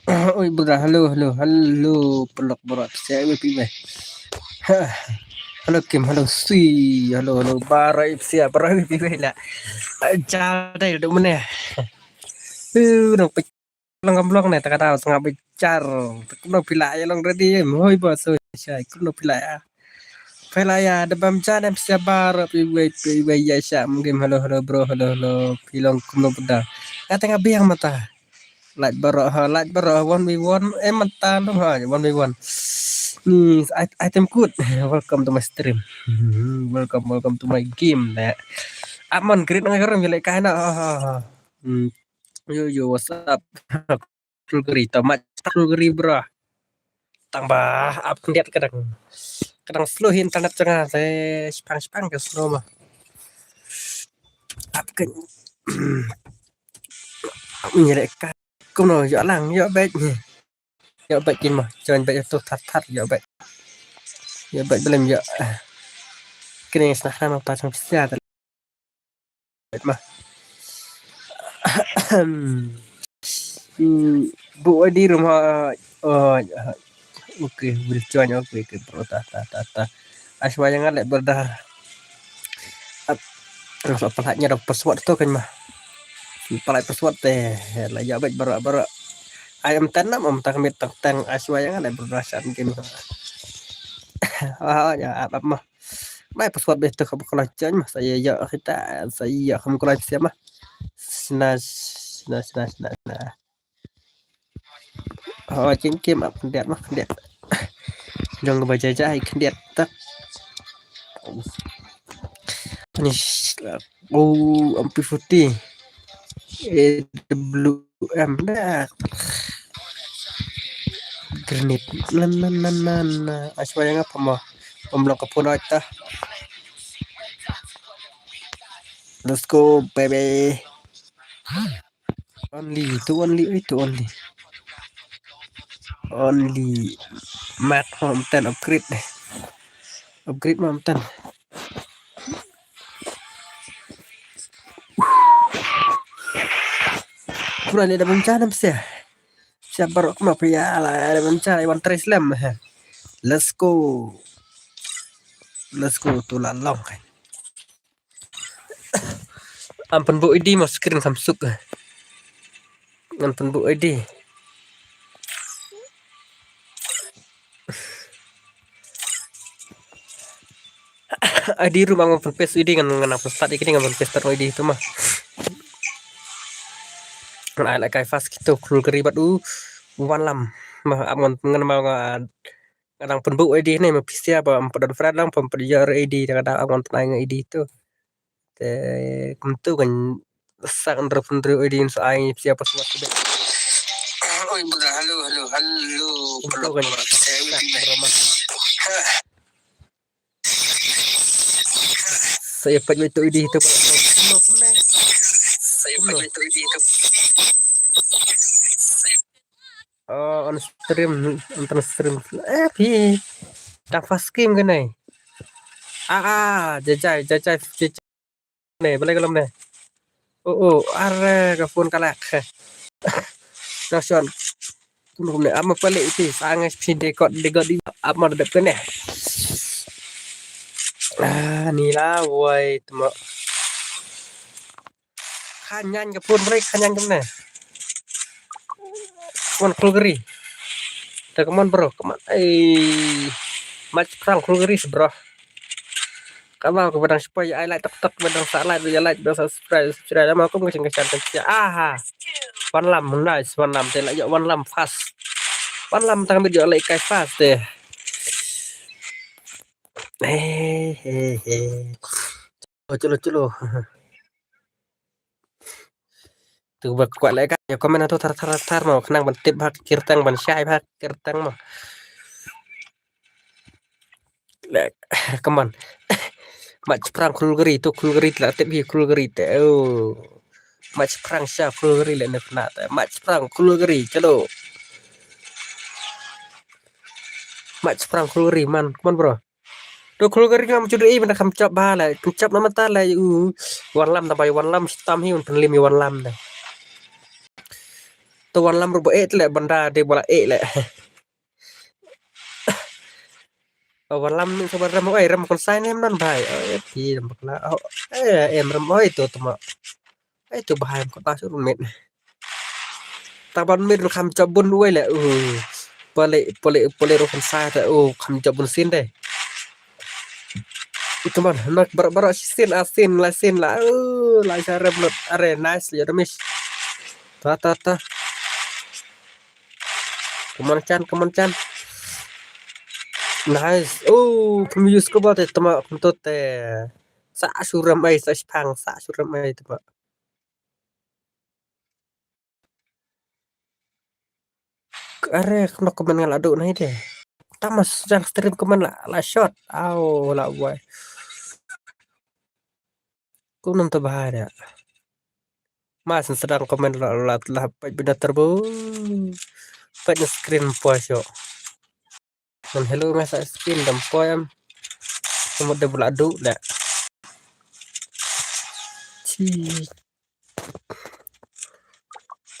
Oi, bro, halo, halo, halo, pelak berat saya pibe. Halo Kim, halo Sui, halo, halo, bara siap, bara pibe lah. Cara itu mana? Nang lang blok nih, tak tahu tengah bicar. Kuno pila ya long ready, moi bos, saya kuno pila ya. Pila ya, ada bamca dan siap bara pibe ya siap. Mungkin halo, halo bro, halo, halo, pilong kuno pedang. Kata ngabi yang mata. Light baro 1v1 mata dong ha 1v1 nih item good. Welcome to my stream. Welcome to my game ya aman great nang milih kana yo what's up Fulgari tamat Fulgari bro tambah update kadang kadang slow internet cenah saya spang ke slow mah up ke milih ka kuno yo lang yo baik yo baik kin mah jangan baik tu tat yo baik belum yo kini setahana mah pasang sia mah bu di rumah oh oke bercuanya oke ke bro ta aswaya ngalek berdah terus pelaknya ada pesawat tuh kan mah pelak pesawat teh lah ya baik baru ayam tanam tang tang aswaya ngalek berasa mungkin ya apa mah baik pesawat betul kamu kelacaan mah saya ya kita saya kamu kelacaan mah nah oh cingkim apa kendiat mah kendiat jangan baca aja kendiat tak ini oh ampi putih WM dah granit nan aswaya ngapa mah pemblok kapun aja let's go baby only mat home 10 upgrade mom 10 kurang ada bencana sih siapa rok mah ya lah ada bencana one try slam let's go tulan long ampun bu ID mas screen Samsung ampun bu ID ID rumah ngampun face ID kan apa start ini ngampun face start ID itu mah kan like kai fast gitu kru keribat one lam mah amun ngan mau kadang pun bu ID nih mah pasti apa ampun friend lang pun dia ID kadang amun tenang ID itu tentu kan sak under ID ai siapa semua sudah oh ibu halo belum kan saya pakai itu ID itu saya pakai itu ID itu oh on stream pi dah fast game kan nih jajai nih boleh kalau nih are kafun kalak nasion kuno nih ama pelik itu sangat pinde kok di ama dekat nih ni lah woi temo kanyan kafun break kanyan kemana kon kulgeri come on bro come on match perang kulgeri bro kalau aku bedang supaya I like tek bedang sak like ya like bedang subscribe sama aku ngeceng-ngeceng ya one lam nice one lam teh ya one lam fast one lam tang video like kai fast deh culo tuh bak kuat lek ya komen atau tar mau kenang ban tip hak kirtang ban syai hak kirtang mah lek come on match perang kulgeri itu kulgeri lah tip hi kulgeri teh match perang sya kulgeri lek nak match perang kulgeri celo match perang kulgeri man come on bro do kulgeri ngam cudei mana kam cap bala cap nama tala one lam tambai one lam stam hi un penlim one lam deh tuan lam rubo le banda de bola le wan lam ni sabar ram ram kon sai nem nan bai pi ram bakla em ram itu tuma itu bahaya ko ta sur met taban mit kham jabun we le pole ro kon sai ta kham jabun sin de itu man nak bar sin asin la la sarem lot are nice ya remis ta keman chan nice pemius ko ba te tama kuntot te sa suram ai sa pang sa suram ai tama are kena komen ngal adu nai de tamas yang stream komen la shot la boy ku nam ta bahaya mas sedang komen la bina terbu pada screen puasyo dan hello mas screen dan poem semut de bula adu dah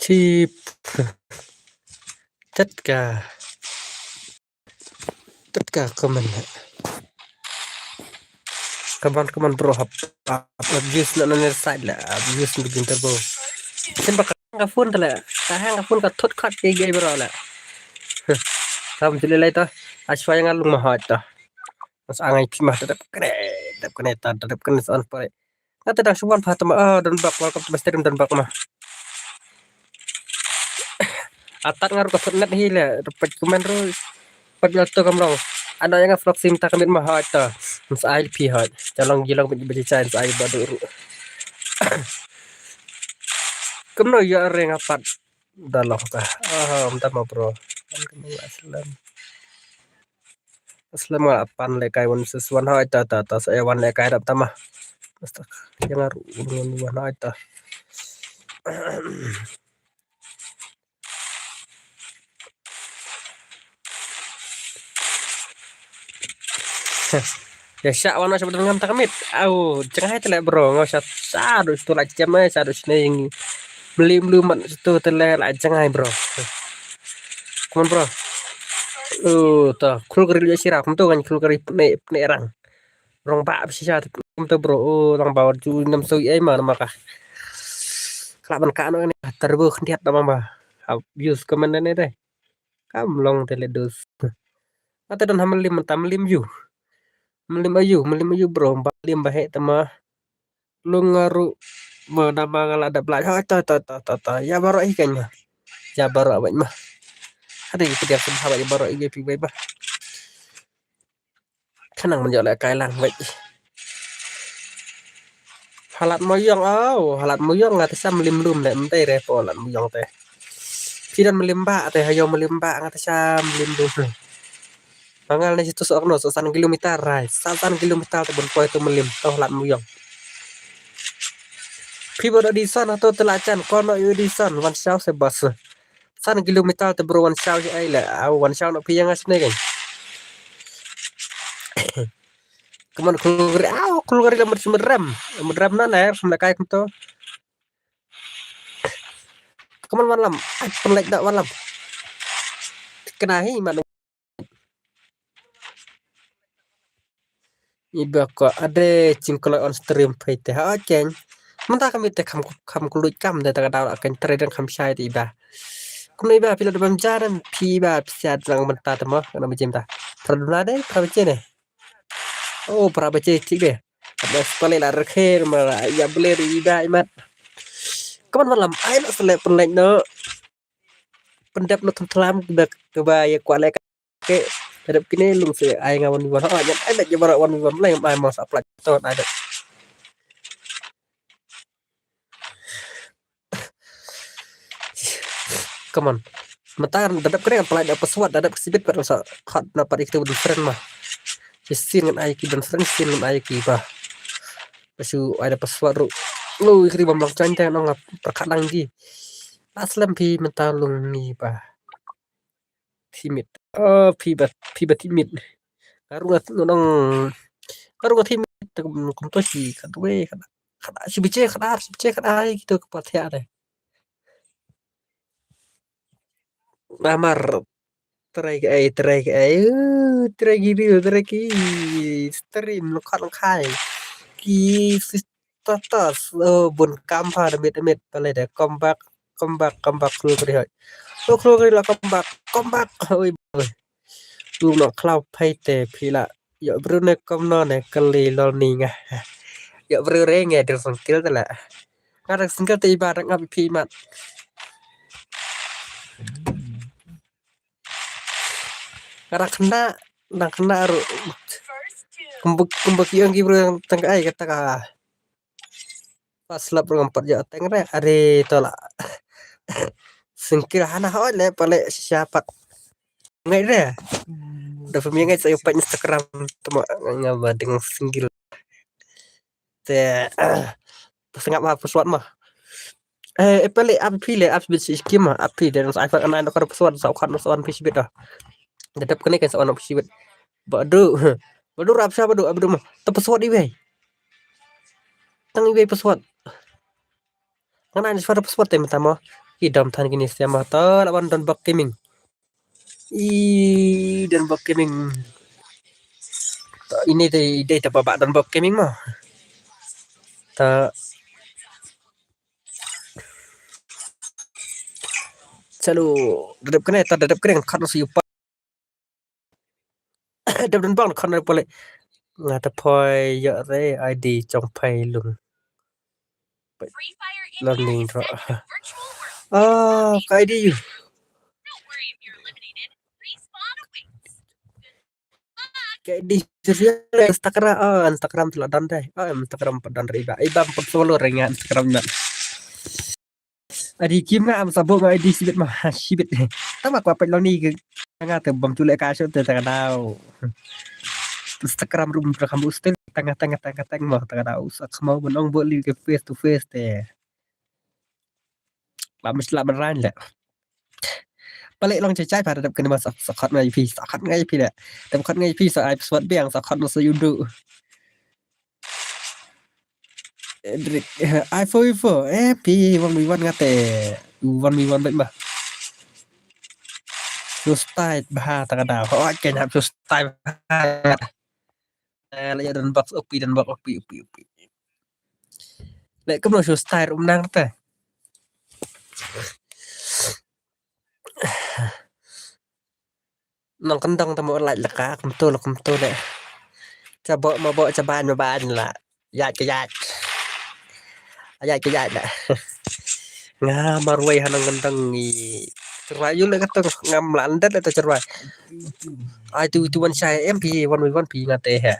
chip tất cả comment kawan bro abuse na nan side la abuse begin terbo sen baka ka phone tala hang ka phone ka thot khat ke gai bro la sam chile lai ta ashwaya ngalung ma hat ta mas angai pimah tetap kene tetap kene on pare kata dah suwan fatma dan bak welcome to stream dan bak mah atat ngaru ka net hi la dapat komen ro pat to kam long ada yang vlog sim ta kamit ma hat ta mas ai pi hat jalong gilang bi chan ai badu kemno ya reng apat daloh ka ma bro aslam apan le kai won sesuan ha ta saya wan le kai dap tama yang aru wan ha ta ya syak wana sebenarnya ngam takamit cengah itu le bro ngosat sadu itu la jam sadu sing melim-lumat itu tele la cengah bro come on bro ta khul kari ya sirap tu kan khul kari ne rang rong ba bisa sat tu bro rong bawar ju nam soi ai mà ka kelaban ka no ni terbu khniat ta ma abuse comment ne deh kam long tele dos ata dan hamalim tamlim yu melim ayu bro balim bahe tama lungaru nama ngala ada belakang ta ya baru ikannya ya baru awak mah ada itu dia sahabat ya baru iki pi bah kanang menjolek kailang baik halat moyong ngata sam limlum le mte re po halat moyong teh pidan melimba teh hayo melimba ngata sam limlum mangal ni situ sok no san kilometer rai san kilometer tebun po itu melim tau halat moyong pi bodo di sana atau telacan kono yu di san wan sao se bas san kilometer tebru wan sao ai le wan sao no pi yang asne kan keman kulgari lamar meram na air sama kayak itu keman malam penlek dak malam kenahi manu iba ko ade cingkolo on stream pete ha ceng menta kami te kam kulut kam de ta daw akan trade kam sai ti ba kuma iba pila de jaran pi ba pisa lang menta tama na bijim ta praduna de prabace ne prabace tik de ada sekali la rekher mara ya beli iba imat kapan malam ayo selek penlek no pendap no tentram ke ba ya kualek ke terhadap kini lung se ai ngawan wan yan ada je bara wan wan lai ai mas apply to ada come on metar terhadap kini apply ada pesawat terhadap sibit pada sa khat na par itu different mah sin dengan ai ki dan sin dengan ai ki ba pasu ada pesawat ru lu ikri bam chan chan no ngap perkadang di aslam pi mentalung ni ba timid pi ba timid karungat nong karungat timid kum to si kadwe kada si bice kada ai gitu ke patia deh Amar terai ke ai terai gini terai ki stream lo khat lo khai ki status bun kampa damit amit pale de comeback kru kri hai kru kri la comeback oi lu no cloud pay te phila yo brune kom no ne kali lo ni nga yo bru re nge der son kil ta la ngada single te ba dang abi phi mat ngada kena ru kumbuk yang gi bru tang ai kata ka pas lap ngompat ya teng re are to la singkil hana ho le pale siapa ngai re da fami ngai saya pa Instagram tama ngabading singgil te sengap ma pesawat mah pale ap pile ap bit skim mah ap dan sa iPhone anak kar pesawat sa khat pesawat pisbit dah tetap kene kan sa pisbit badu badu rap siapa badu abdu mah te pesawat iwe tang iwe pesawat kan ada suara pesawat tem tama idam tan gini siapa ta lawan don bak gaming dan bak gaming ini ide ta babak don bak gaming mah ta selalu dadap kena kan si upa dadap dan bang kan boleh ngata poi ya re ID trong pai lung learning ro cái ID cái ID Instagram Instagram telah dan deh Instagram dan riba ibam per solo ringan Instagram na ID kim nga am sabo nga ID sibit mah sibit tama ko pa lo ni nga te bam tule ka so te ta daw Instagram rum pra kamu stel tengah-tengah mah ta daw sa mau benong bo li ke face to face te ba misla man ran la balik long cai pada dap kena masak sakat ngai pi la dap khat ngai pi sa ai swat beng sakat no sa yundu Drik iPhone pi wan ngate wan bet bah so style bah ta da ho ken hab so style la ya dan box opi lek kem no so style nang ta nong kendang ta mo lại là cá kem tu le cha bo ma bo cha ban la ya la nga marway hanang kendang ni cerai yun le kata ngam landat atau cerai ai tu wan sai MP 1v1 pi ngate ha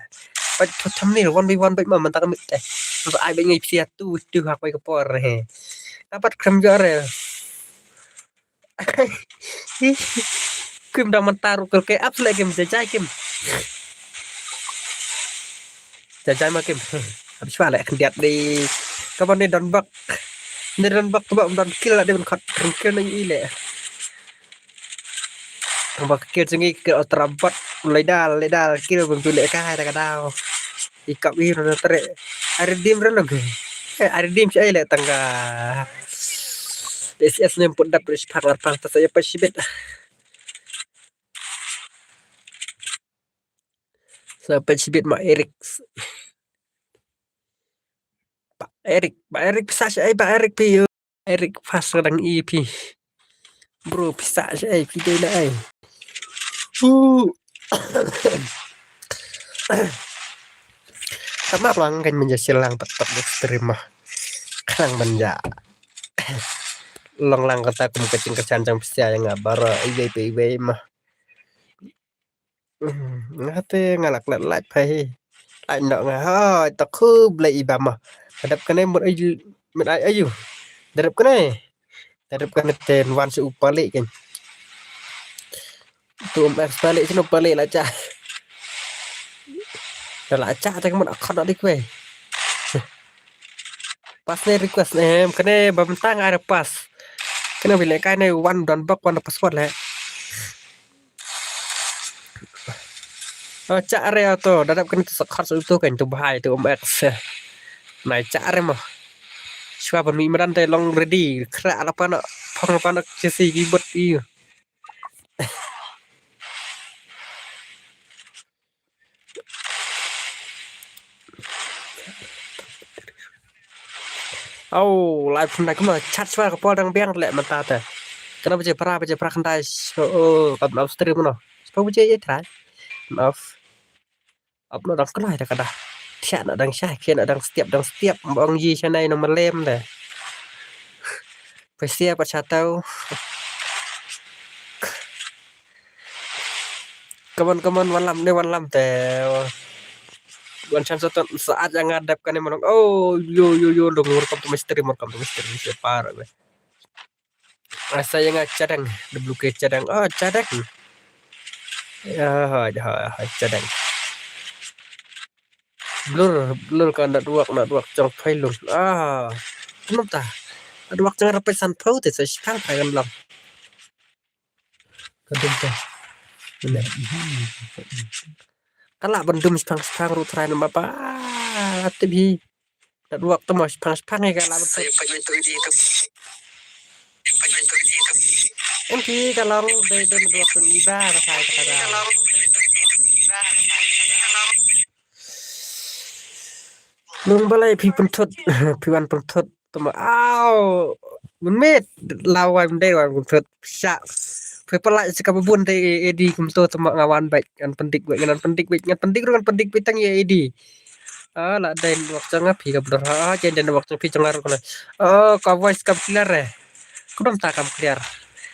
pa tham ni 1v1 bai ma man ta mit eh ai bai ngai sia tu hak bai ko por he dapat kram jo re kim dah mentaru ke up le kim jajai ma kim habis wala kendiat di kapan ni don bak ba don kill la de ben khat kill ni ile bak kill singi ke terabat ledal kill bang tu le ka ta ka daw ikap wi ro tere aridim ro log aridim sai le tangga DSS nem pun dap par ta saya pasibet sa pasibet ma Pak Erik bisa saya Pak Erik pi Erik pas kadang EP bro bisa saya pi dai ai sama lang kan menjadi lang tetap terima kang banja lang kata kum kecing kecancang pisia yang ngabar ibe mah ngate ngalak lat pai ai nak ngah tak khub lai iba mah hadap kene một ai ayu darap kene ten wan su upalik kan tu balik sino balik lah cah la cah tak mon akad dik we pas ne request kene bamtang ada pas kena bila kene wan dan bak wan password le cak re to dadap kene sakhat su tu kan tu bahai tu X nai cak re mah Siapa pun mi medan te long ready kra apa nak phong apa nak jesi keyboard i Oh, live pun nak mah chat suara kepala dang biang lek mata teh. Kenapa je pra kentai. Oh, up up stream no. Apa je try. Off. Up no dang kenai dah kada. Tiak nak dang syah, kia nak dang setiap bang ji chanai no melem dah. Pasti apa chatau. Kawan-kawan walam teh. Wan chance saat yang ngadap kan emang. Oh, yo dong welcome to mystery siapa. Saya nggak cadang, dulu ke cadang. Oh, cadang. Ya, cadang. Blur kan nak duak jong phailung. Kenapa? Duak jong repesan pau te saya sekarang kan lam. Kadung teh. Benar. Kalak bendum sepang ru trai nama apa? Tapi nak duak temo sepang kan lah. Saya pengen tu itu. Enti kalau dari duak pengiba saya kata. Nung balai pi pentut piwan pentut temoมันเม็ดลาวมันได้ว่ามันเถิดชะเพื่อปลายสกับบุญได้เอดีคุมโตตมะngawan baik kan pendik baik kan pendik baik kan pendik kan pendik bitang ya edi lah dan waktu ngapi ka bener jadi dan waktu pi cengar kana ka voice kam clear ku dong takam clear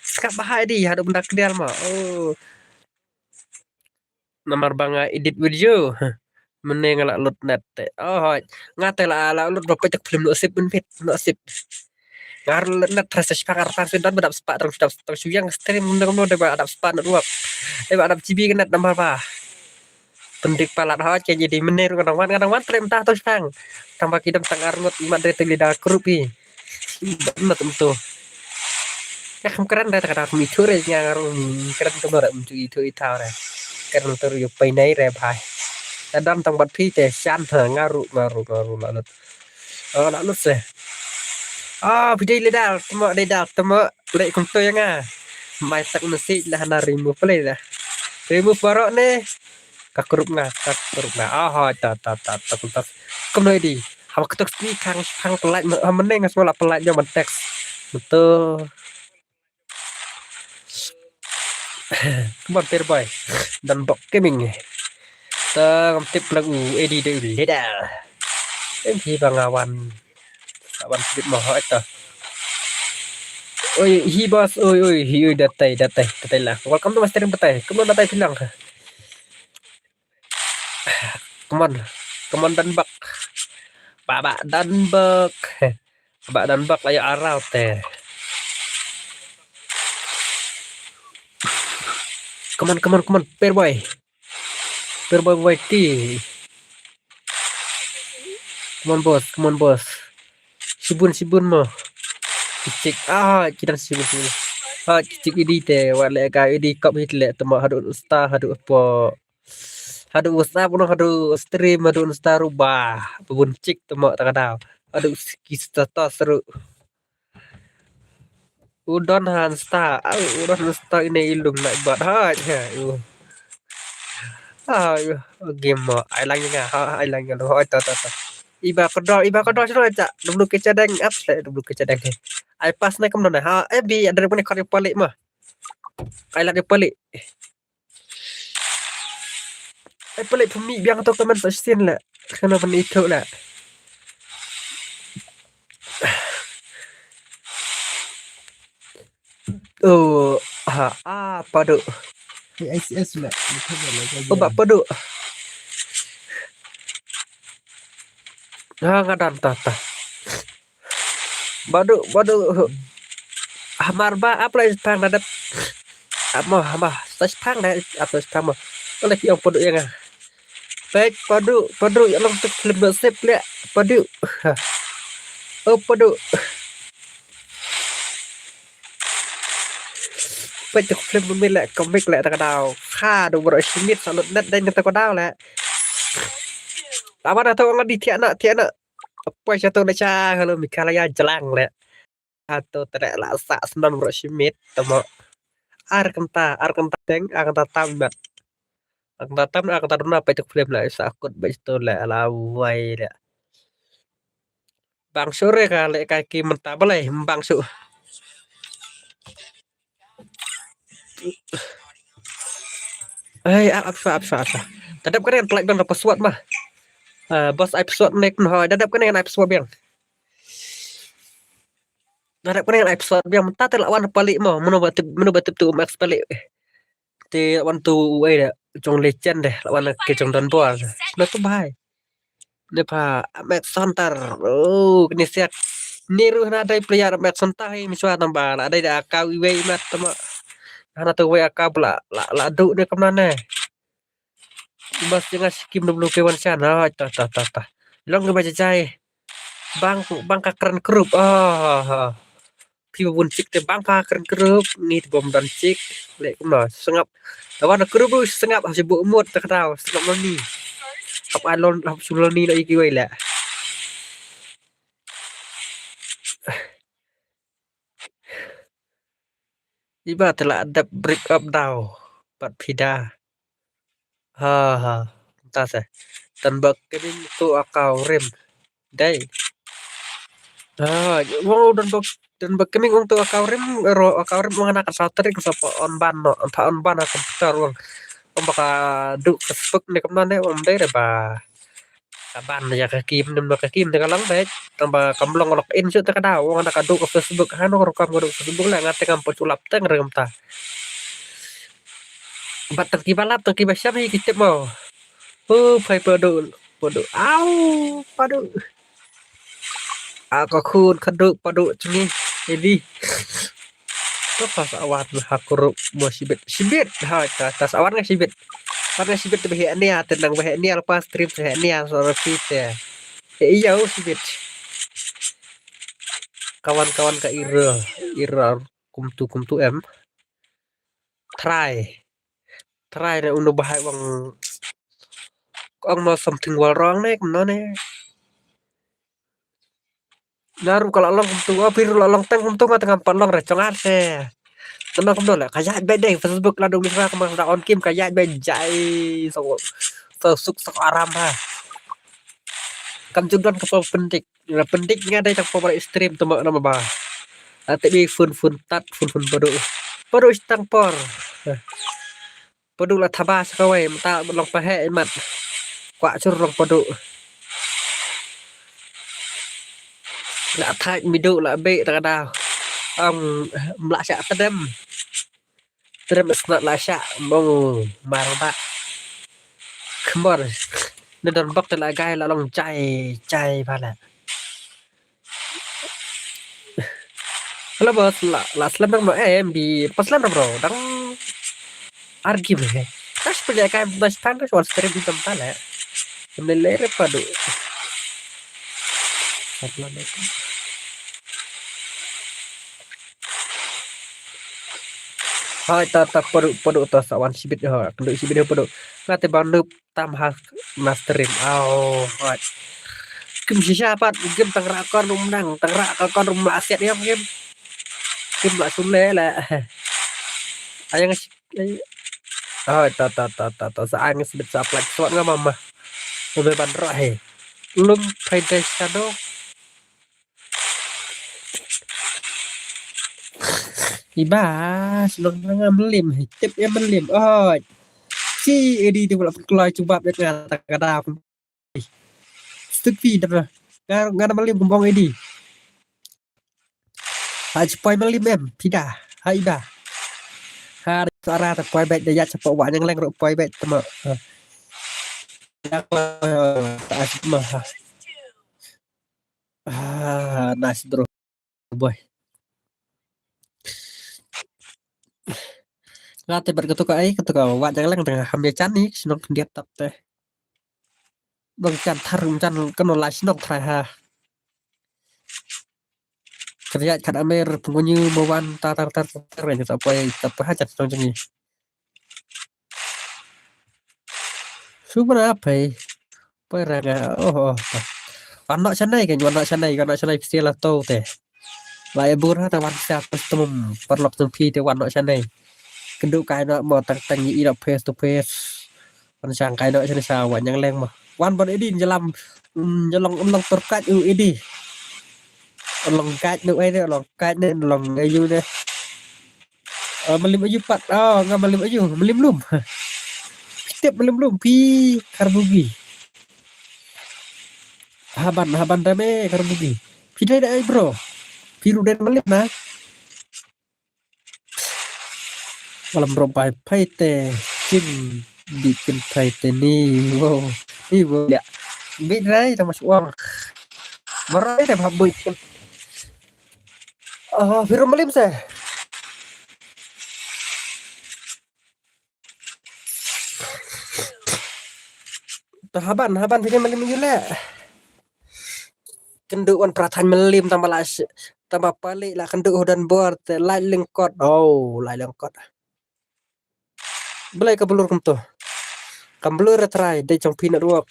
sekap bahaya di hadu benda clear mah nomor banga edit video meneng ala lut net ngate la lut bapet film no sip ben fit no sip ngar net proses pakar pansin dan bedap spa terus yang stream mundang udah adap spa dua adap GB kan net nomor apa pendik palat jadi mener kadang-kadang trem tah terus pang tambah kidam tangar ngot iman dari lidah kerupi benar tentu ya keren dah kata mi chure ngarung keren tu ora mencui itu itau re keren tu yo pai nai re bhai kadam tang bat phi te chan thờ ngaru lalut lalut se video lidah temo le kum tu yang mai tak nasi lah na remove le dah remove barok ne kakurup na ta kum noi di hawa ketuk ni kang pelat meneng semua pelat jo teks betul kemar terboy dan bok gaming ta tip lagu edi de leda MP bangawan awan sedikit moh eta oi hi bos oi hi datai lah welcome to master datai kemudian datai bilang come on dan bak Bak dan bak layak arau teh come on pair boy ti come on bos sibun mo cicik kita sibun cicik ini teh wale ka ini kap hitle temo hadu usta hadu apa hadu usta pun hadu stream hadu usta rubah buncik temo takadau hadu kita seru udon hansta ini ilung nak buat game mo ai lang lo ta iba kodor chlo cha dulu ke cadang apps le dulu ke cadang ai pas na kam na bi ada pun kau pelik mah ai lagi pelik ai pelik pemi biang tu kaman sin lah kena pen itu lah padu ICS lah. bak padu ngadan ta badu marba apa lagi pang dadat apa saya pang dah apa sama oleh yang padu yang baik padu yang untuk film sip le padu padu baik film memilih komik le tak tahu do bersimit salut net dan tak tahu le apa dah tahu nggak di tiana apa satu baca kalau mikalaya jelang le atau tidak lasa senang bersimit temo ar kenta deng ar kenta tambat ar kenta dona apa cek film lah sakut begitu le lawai le bang sore kali kaki mentah boleh bang su apa tadap kan yang pelak dong pesawat mah bos ai pesawat naik noh tadap kan yang ai pesawat biang tadap kan yang ai pesawat biang mentah terlawan balik mau menobat tu max balik ti lawan tu dah jong legend deh lawan ke jong don bol nah tu bahai Depa Max Santar. Oh, kini siap. Niru na ada player Max Santar hi miswa tambah. Ada dah kau iwe mat tama. Hana tu we akau la du ne kamana. Bas jangan skim dulu ke wan sana. Ta. Long ke baca cai. Bang ka keren kerup. Pi bun cik te bang ka keren kerup ni bom dan cik. Lek kumno sengap. Lawan kerup sengap hasibuk umut tak tahu sengap ni. Apa alon sulon ni lagi kiwe lah. Iba telah ada break up down. Pat pida. Ha. Entah sah. Dan bakening tu akau rem. Dai. Wong dan bakening untuk akau rem mengenakan saltering sapa on ban no. Entah on ban komputer wong. Baka duk Facebook ni kemana om dai ba. Kaban ya kakim dan bakakim dengan lang dai. Tambah kamlong login su tak ada wong anak duk ke Facebook hanu rekam duk Facebook lah ngate ngam peculap teng rem ta. Bat terkibalap terkibasam hi kita mau. Phai padu. Au, padu. Aku kun kaduk padu cini. Jadi pas awan hakurup mo sibit ha tas awan nggak sibit. Karena sibit behe ni tenang behe ni lepas stream behe ni suara fit ya. Iya sibit. Kawan-kawan ke ira kumtu em. Try na uno bahai wang mau something wrong nih kemana Naru kalau long kumtu biru long teng kumtu nggak tengah palong recongan se tenang kumtu lah kayak beda Facebook ladung misra kemana on kim kayak bejai so suk aram ha kam judon ke pendik pendik ada yang power stream temak nama bah tapi fun tat fun padu istang por padu lah tabas kawai mata long pahe mat kwa curang padu là thay midu là be ta đào lại xạ tadem snat lại xạ mong marba kemar nên đòn bóc lại gai là lòng chạy và là kalau bos lah slam dong em bi pas slam bro dang argi be tas punya kayak bas tan soal stream di tempat lah menelere padu Assalamualaikum. Hai tata podo to sawan sibit ho kenduk sibit podo ngate bandup tam has masterin hai kim siapa game tangrak kon rumnang tangrak kon rum aset ya game la sule la ayang tata saang sibit sa plak suat nga mama udah bandra he lum pede shadow ibas long nga melim tip ya melim si edi tu pula kelai coba bet ngata kada stupi dah ngada melim kumbang edi haj poi melim em pida hai ba ha suara ta poi bet daya cepat wa yang leng ro poi bet temo ta asma nice bro boy ngate berketuk ai ketuk wa yang leng tengah hamil canik sinong dia tap teh bang can tharum can keno la sinong thai ha kerja kan amer pengunyu bawan tar yang apa hajat tong jengi super apa peraga anak sanai kan anak sanai istilah tau teh lai burha ta wan sa custom perlok tumpi te wan anak sanai kenduk kai nak mau tang i face to face wan sang kai nak sana sa wan yang leng mah wan bon edi jelam nyolong terkat edi long kaj nu ai long kaj ne long ayu ne melim ayu pat ngam melim ayu melim lum tiap melim lum pi karbugi haban rame karbugi pidai dai bro piru dan melim na malam rompai paite kim bikin paite nih wow nih wow ya bidrai sama uang berai deh habis piru melim saya haban piru melim juga kenduan peratan melim tambah las tambah palik lah kenduk dan bor lai lengkot lai lengkot belai kabelur kum tuh kabelur try dai trong pin ruok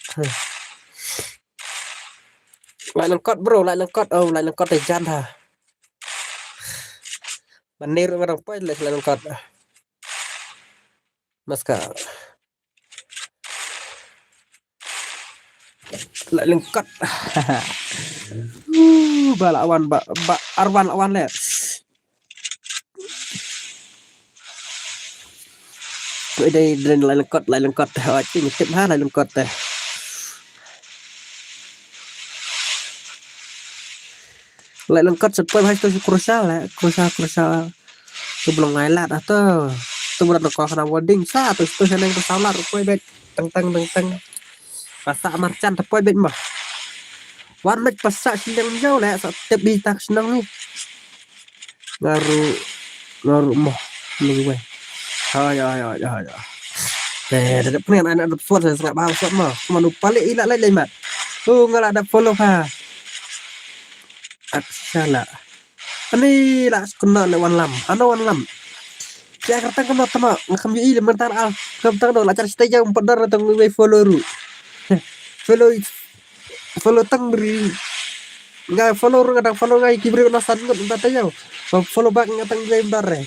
lai lengkot bro lai lengkot dai jan ha banir ngarang pai lai lengkot maska lai lengkot balawan arwan awan le tụi đây lại lengkot chỉ tiếp ha lại lengkot lại lengkot sepoi hai tu krusial tu belum ngailat atau tu berada kau kena wording sa tu yang tu salah rupoi bet teng pasak marcan tepoi bet mah wan met pasak siang jauh le tep di tak senang ni ngaru mah luwe ya dekat pengen anak follow saya sangat bahas sama manu palik ilak lain mat nggak ada follow ha aksala ani lah kena le wan lam saya kata kena tema ngakam yi mentar al kam tang do lacar stay jam pedar tang we follow ru follow tang beri nggak follow ru kadang follow ngai kibri nasan ngut entar tayo follow back ngatang jam bare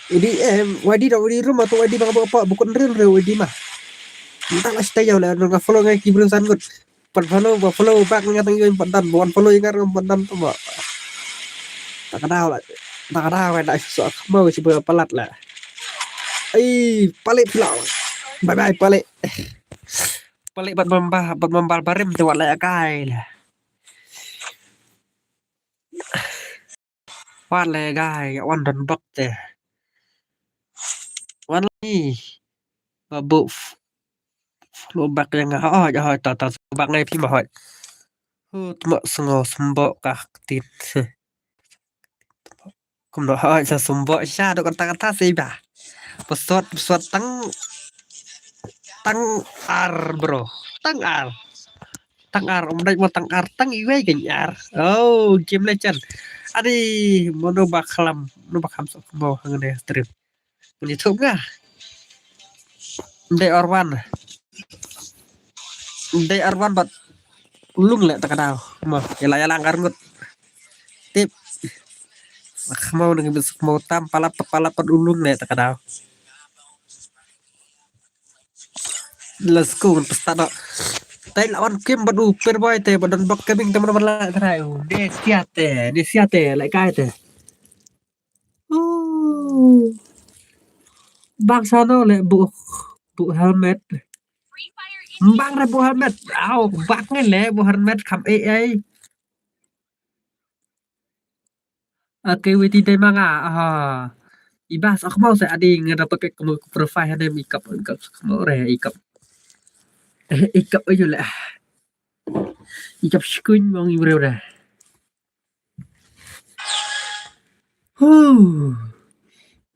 Idi wadi dah wadi rumah tu wadi bang apa bukan real wadi mah. Entah lah stay jauh lah nggak follow ngai kibrin sanggut. Follow back ngatang yang padan bukan follow yang ngarang padan tu mak. Tak ada lah dah susah mau si pelat lah. Palik pula. Bye palik. Palik buat membal barim tu wala kai lah. Wala kai wan dan bak teh. Wan ni babu lobak yang tak lobak ngai pi mahot tmak sengo sembok kah tin kum do sa sembok sha do kata sih bah pesot tang ar bro tang ar dai mo tang ar tang iwe kenyar game legend adi mono baklam sok mo ngene stream YouTube ngah Day Arwan bat ulung le tak kadau mo yala angkar ngut tip mau dengan besok mau tam pala pat ulung le tak kadau let's go pesta dok tay lawan game badu perboy te badan bak kambing teman-teman la trai de siate lại kai te bang sano le bu helmet bang ra bu helmet bak nge le bu helmet kham ai activity day manga ibas aku mau saya adi ngedapat ke profile ada ikap mau re ikap aja lah ikap screen bang ibreu dah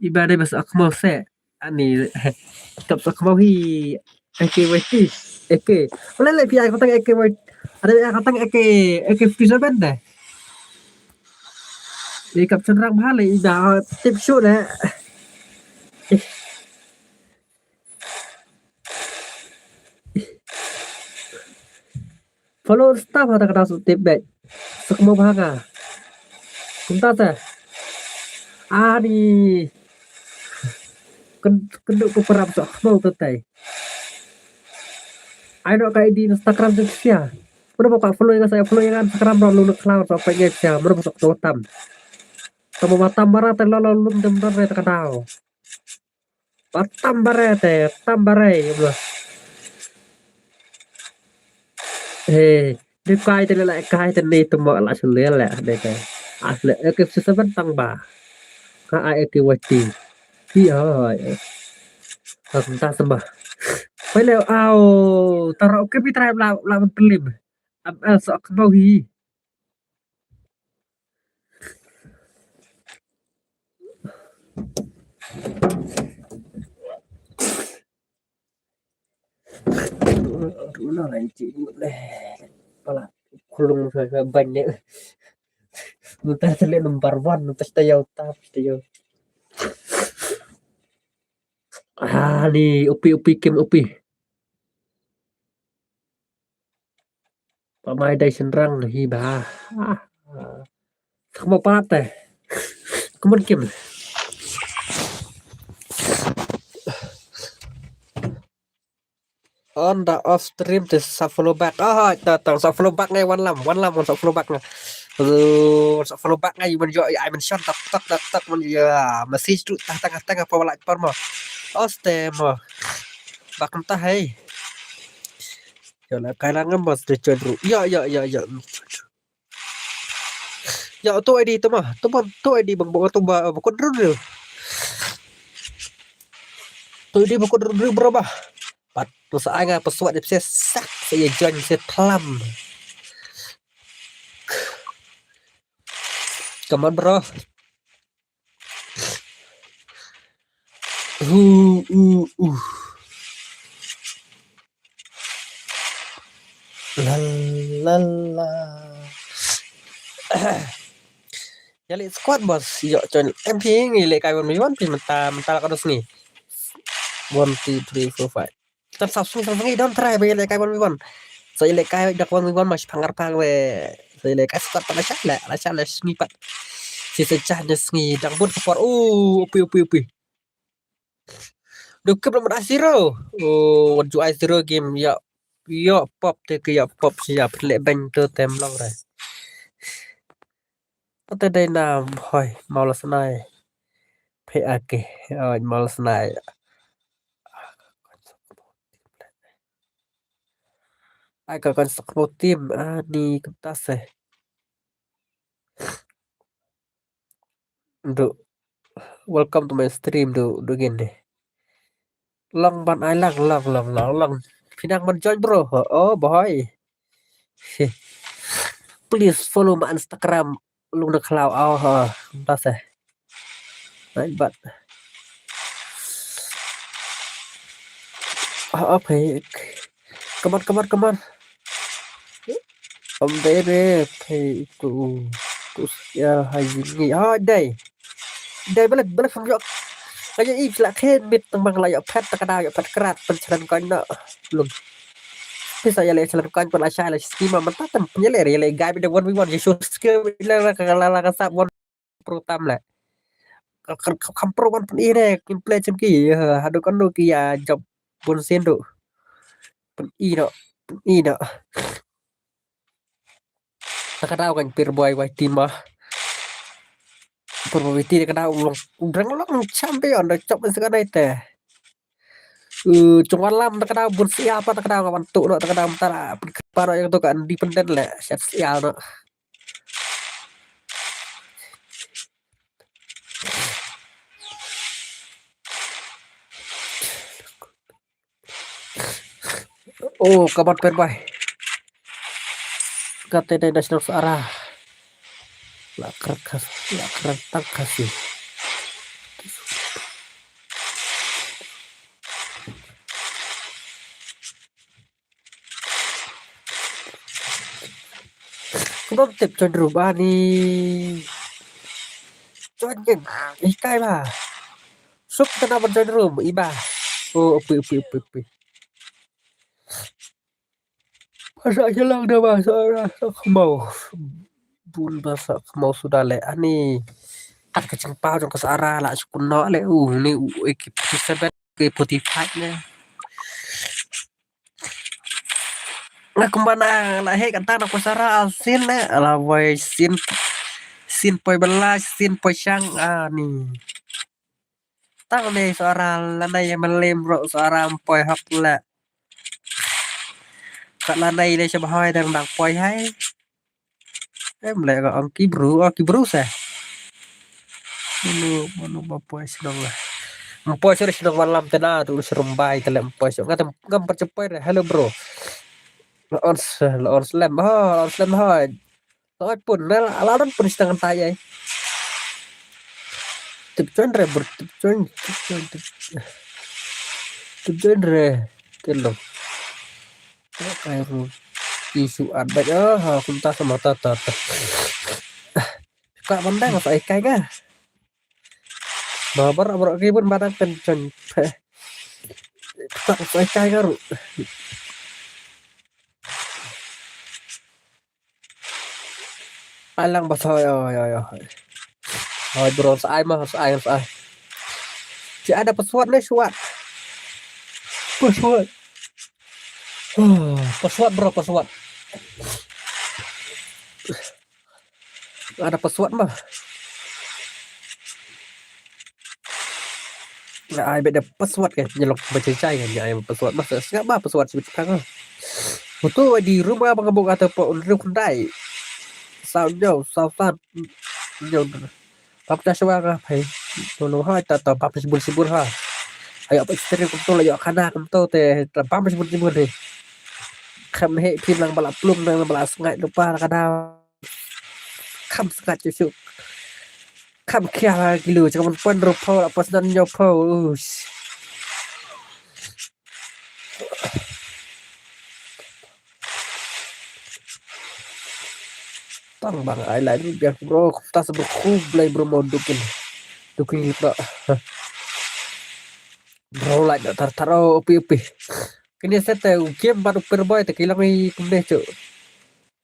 ibadah bas aku mau saya ani ikap aku mau hi Eke boleh le pi aku tang Eke ada yang katang Eke 57 dah đi cặp chân răng hát lại đã tiếp xúc đấy follow staff ada kata tiếp đấy semua bahagia chúng ta sẽ đi kenduk ke perap sok mau tetai Ano kayak di Instagram juga sih ya. Udah bapak follow yang saya follow yang Instagram lalu lu cloud apa gitu ya. Udah masuk tuh tam. Kamu batam barat lalu lu dem dem terkenal. Batam barat tam barat ya bro. Đi quay thì lại cai thì đi tụi mọi lại xử lý lại đây cái lại cái sự vấn tăng bà các ai cái vật gì khi ở chúng ta xem bà phải leo ao taruh cái bị trai làm pelim sợ không bao hi đủ nó lại chị đây là kulung saya banyak kita terlihat number one kita stay out nih upi kim upi pamai đây sân răng hi bà không mau pat này không muốn kim on the off stream to follow back tao follow back ngay one lam on follow back nè follow back ngay mình gọi ai mình shot tak mình message tu tengah apa lại par mà stem bak entah hey ya lah kailangan mas de cenderung ya tu ID tu mah tu ID bang bawa tu bukan dulu tu ID bukan dulu berapa pat saya pesuat dia sak saya join saya pelam come on bro la la la ya lihat squad bos yo join MP ngile kai bon miwan pi mentah kados ni 1 2 3 4 5 tập sọc xuống thằng ngay don't try bây giờ cái bọn mình rồi lại cái đặc bọn mình mà phẳng phẳng về rồi lại cái squat là chắc là nghi bắt thì sẽ chả như nghi đặc bọn support upi được cấp một zero jual zero game yo pop thì cái pop siap lại banh tơ tem long rồi tới đây nào hỏi mau là này phải mau là này ai còn support team đi chúng ta sẽ được welcome to my stream được gini long ban ai long pinang man join bro boy please follow my Instagram lung the cloud ta sẽ đấy bạn phải come on ông bé phải tụ hay gì đây balik không được kayak ikhlas kan bit tembang layak pet terkadang pet kerat pencaran koin nak belum bisa ya lecalan koin pun asal lah schema mentatan penyeler ya le guy bida 1v1 Yesus skill bila kala kasap one protam lah kam pro one pun ire gameplay macam ki hadu kan do ki ya job pun sen do pun i do terkadang kan pir boy wai timah probability terkadang long champion dah cop sekarang itu cuman lam terkadang bun siapa terkadang kawan tu no terkadang antara para yang tu kan independen lah sial no kabar perbai kata dari nasional searah lah kertas kasih cũng tiếp cho đủ ba đi cho những cái mà xúc ta nào vẫn cho đủ ý bà upi masa hilang dah masa không mau bun masa mau sudah le ani at kacang pau trong kasara lah sukun no le ni ekip 7 ke 45 ne kemana lah he kata nak pasara sin lah wai sin poi belas sin poi syang ni tang nih seorang lanai yang melem bro seorang poi hak lah kat lanai le sebahai dan dak poi hai mulai ke angki bro sah mulu bapoi sedang lah Empoi sudah sedang malam tena tu serembai telem empoi so ngata ngam percepat hello bro on slam ha Tawad pun alaran pun setengah tayai. Tip join re ber tip join re kelo. Kayak isu ada ha kunta sama tata. Kak mandang apa ikai ga? Babar ribun barang pencon. Tak ikai ga ru. Alang basoy yo. Oh bro, sai mah sai. Chỉ ada pesuat nih suat. Pesuat. Pesuat bro, pesuat. Ada pesuat mah. Nah, ai beda pesuat kan, nyelok bercencai kan, ya pesuat mah enggak bah pesuat sebut kan. Betul di rumah mengembung atau rumah kendai. Sao nhau, sao phát nhau. Papta suara phải tolo hai ta papta sibur ha. Ayo apa istri kum to layo kana kum to te papta sibur deh. Kham he pin lang balap plum lang balap sengai lupa kada kham sengat cucu. Kham kia gilu jangan pun rupa apa sedan nyopo. Tang bang ai lại biar bro ta sebut kublai bro mau dukin tak bro lại đã taro opi kini saya tahu game baru perboy tak hilang ni kumde cuk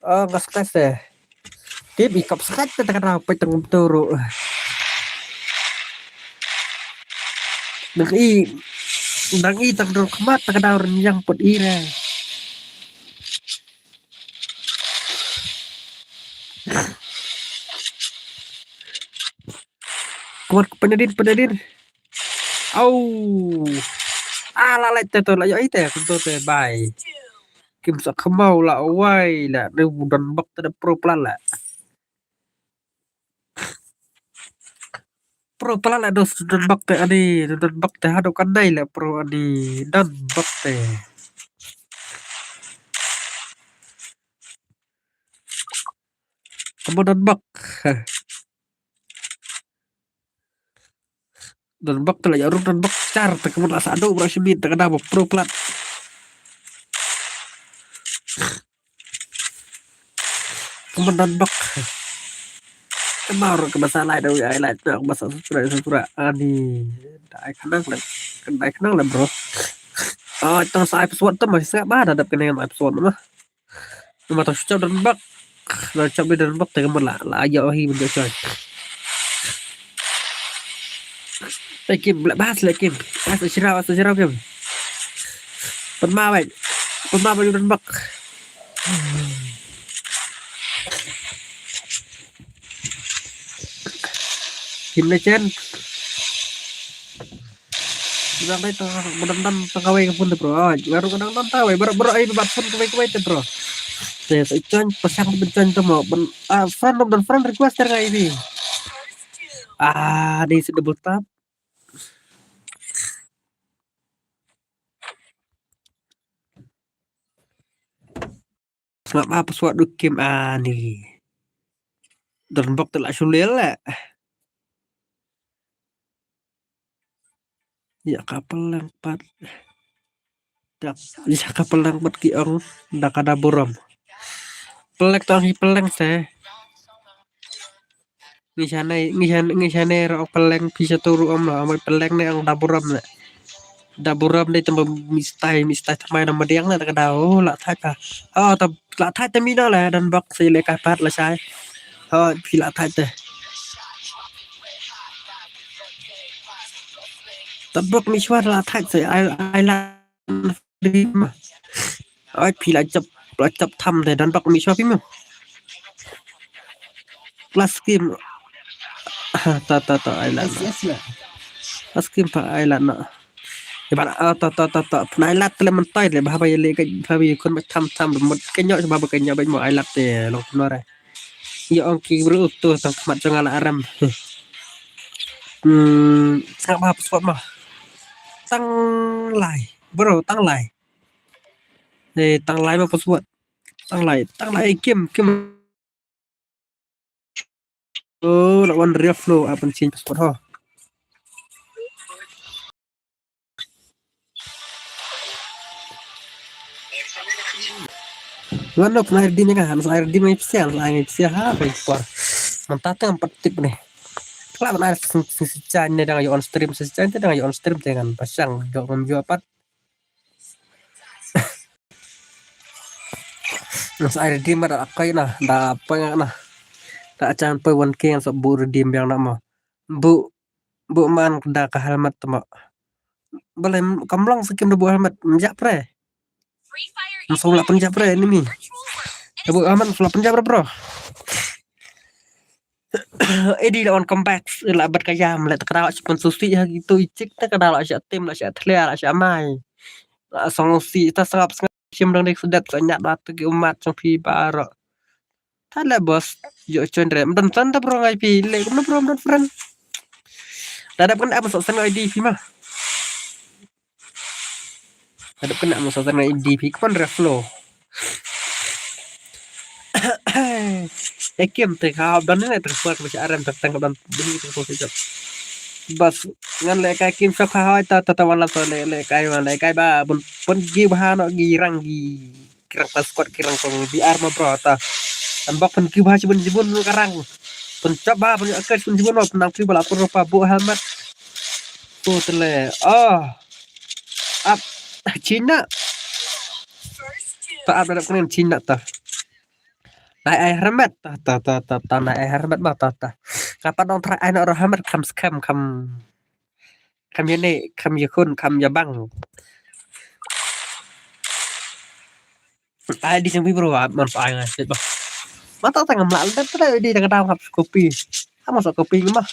ngas kas deh dia bikap sekat tak kena apa tengum turu nang i tang dur kemat tak kena orang yang put ira kuat penedir au lại tôi lại ấy tè tôi tè bài kim sắc không mau là ôi là đều đần bắc tới pro plan là dos đần bắc tè anh đi đần bắc tè hai đâu cái này là pro anh đi đần bắc tè kamu đần bắc tè là giờ đần bắc char tè kamu là sao đâu berasi min tè kada pro plan kamu đần bắc Kemarin ke masalah itu ya lain nak masalah sura ani đại khả năng là bro trong sai episode tuh masih sangat banget ada kenangan episode mah nhưng mà tôi cho đến bắc rồi trong bên đến bắc thì mình là giờ hi mình chơi đây kim lại bass lại kim sẽ ra kim phần ma vậy đến bắc Kim Legend bilang itu menonton pegawai pun bro baru menonton tahu baru ini pun kawai bro saya ikan pasang bencana tuh mau friend request kayak ini di double tap selama apa suatu game nih dan bok telah sulit lah ya kapal lang pat bisa kapal lang pat kiong nakada buram pelek tong hi peleng saya ngisane ro peleng bisa turu lah amal peleng nih ang daburam nih tambah mistai tamai nama diang lah nakada lah thaka lah thaka mina lah dan bok sile kapat lah saya pila thaka Tabak mi suara lah thạch rồi ai đi mà ai phi lại chụp Pelacap tham deh dan pak mi shopee mo. Plus game ta ai lan. ICS lah. Plus game pa ai lan na. Ibarat ta nai lat le man tai le bah ba le ka bah bi kon ma tham mot ka nyo ba ba ka nyo ba mo ai lat te long no re. Ya ong ki bru tu tang mat jang ala aram. Sang ba spot mah. Tăng lại bro tăng lại để tăng lại mà password tăng lại kim kim là one real flow apa change password ho Ngano pernah di nya kan selain di mai psia ha password mentata empat tip nih kalau benar sisi nya dengan on stream sisi nya dengan on stream dengan pasang jok memjual apa selain di mana akai nah dah apa nah tak jangan perwan ke yang sebut redeem yang nama bu man dah ke helmet temak boleh kamlang sekim dah bu helmet menjak pre masuk lah penjak pre ini mi dah bu helmet masuk lah penjak pre bro Edi lawan comeback lah berkaya melihat kenal cuma susi ya gitu icik tak kenal aja tim lah aja teliar aja mai song si ta sangap sim dang dek sedat sanyak batu ke umat song pi baro tala bos yo chondre mdan tanda bro ngai pi le kum bro mdan friend dadap kan apa sok san ID pi mah dadap kan apa sok san ID pi kon reflow Ekim te ka dan ne te fuat macam aram tak tangkap dan bini tu sejak bas ngan le kai kim sa ha ta wan la so le kai wan le kai ba pun gi ba no gi rang gi kirang pas squad kirang kong biar ma bro ta ambak pun gi ba jibun karang pun coba pun akan pun jibun penang pi bala pun rupa bu helmet tu tele up Cina tak ada kenen Cina ta naik air hermet ta naik air hermet bah ta kapan dong terakhir anak orang hermet kam scam kam ini kam yakun kam yabang ai di sini bro manfaat ngasih bah mata tengah melal dan tidak di tengah dalam hap kopi masuk kopi mah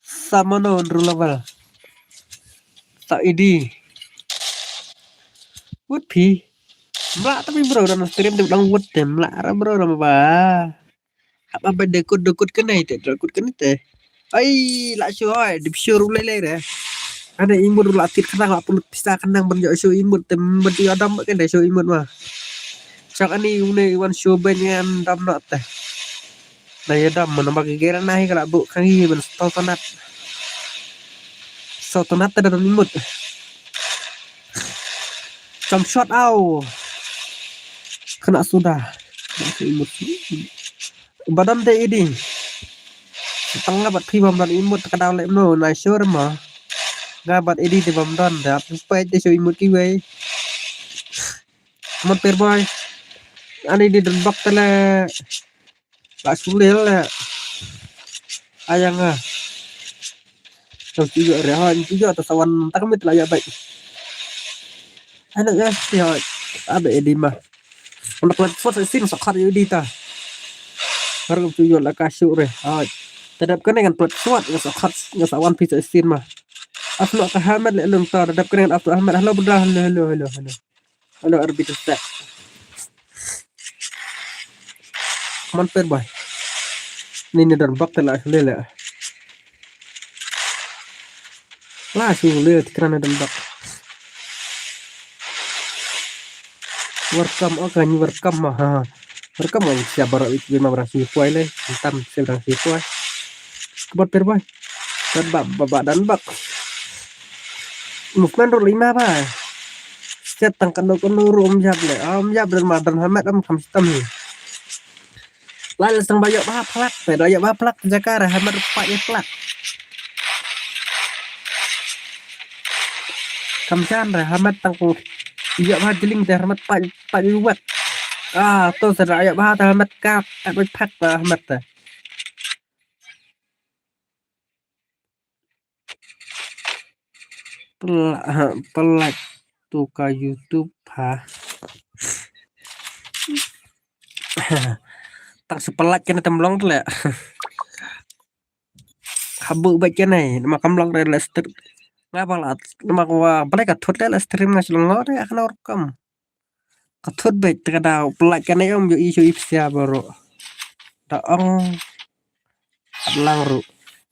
sama non level tak ini wood pi melak tapi bro dan stream tu bilang wood deh melak bro nama ba apa dekut kena itu dekut kena itu ai lah show di show lele deh ada imut lah tit kenang lah perlu bisa kenang benjak show imut tem beti adam kan deh show imut mah cak ani une wan show banyak dam nak teh daya dam menambah gegeran nahi kalau bu kangi ben sotonat teh dalam imut jump shot kena sudah imut badan teh ini tengah bat pi bam dan imut kadang lek no na show mah gabat ini di bam dan dah supaya dia show imut kiwe mon per boy ani di dembak tele tak sulil le ayang terus juga rehan juga atau sawan tak kami telah ya baik anak ya sih ada edi mah untuk platform sin sakar yudi ta harus juga lah kasur re terhadap kan dengan platform nggak sakar nggak sawan bisa sin mah aflo ka hamad le lung tar terhadap kan dengan aflo ahmad halo bedah halo arbit tak mon per boy ini dan bak telah lele langsung lihat kerana dembak welcome mah welcome mau siap baru itu lima berasi kuai le hitam sedang si kuai kebot perboy dan bak dan bak movement roll 5 apa set tangkan nuru jab le jab dan madan hamat kam sistem ni lalu sang bayok bah plak bayok bah plak jakar hamat paknya plak kamcan rahmat tangku iya bah jeling rahmat pak luwat tu sedaya bah rahmat kap tak pak rahmat pelak tu ka YouTube ha. Tang sepelat kena temblong tu lah. Habu baik kena nama kamlong dari Leicester. Ngapa lah? Nama gua boleh kathut lah stream ngas lengo deh akan rekam. Kathut baik terkadang pelat kena om yo isu ipsia baru. Daong adlang ru.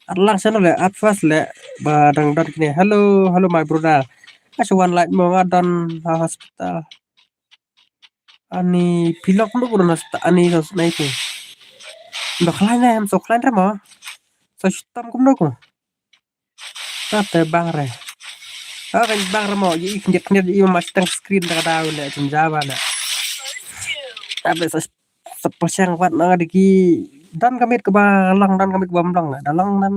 Adlang sana le advance le badang dan kini. Hello, hello my brother. Asuan like mo ngadon hospital. Ani pilok lu kurang ani sos na itu. Ndak lain em sok lain mo. So sitam kum ko. Ta te bang re. Ah kan bang re mo yi knit knit yi mas tang screen ta daw le jum java na. Abe so sepasang wat na diki dan kamit ke balang dan kamit ke bamlang dalang dan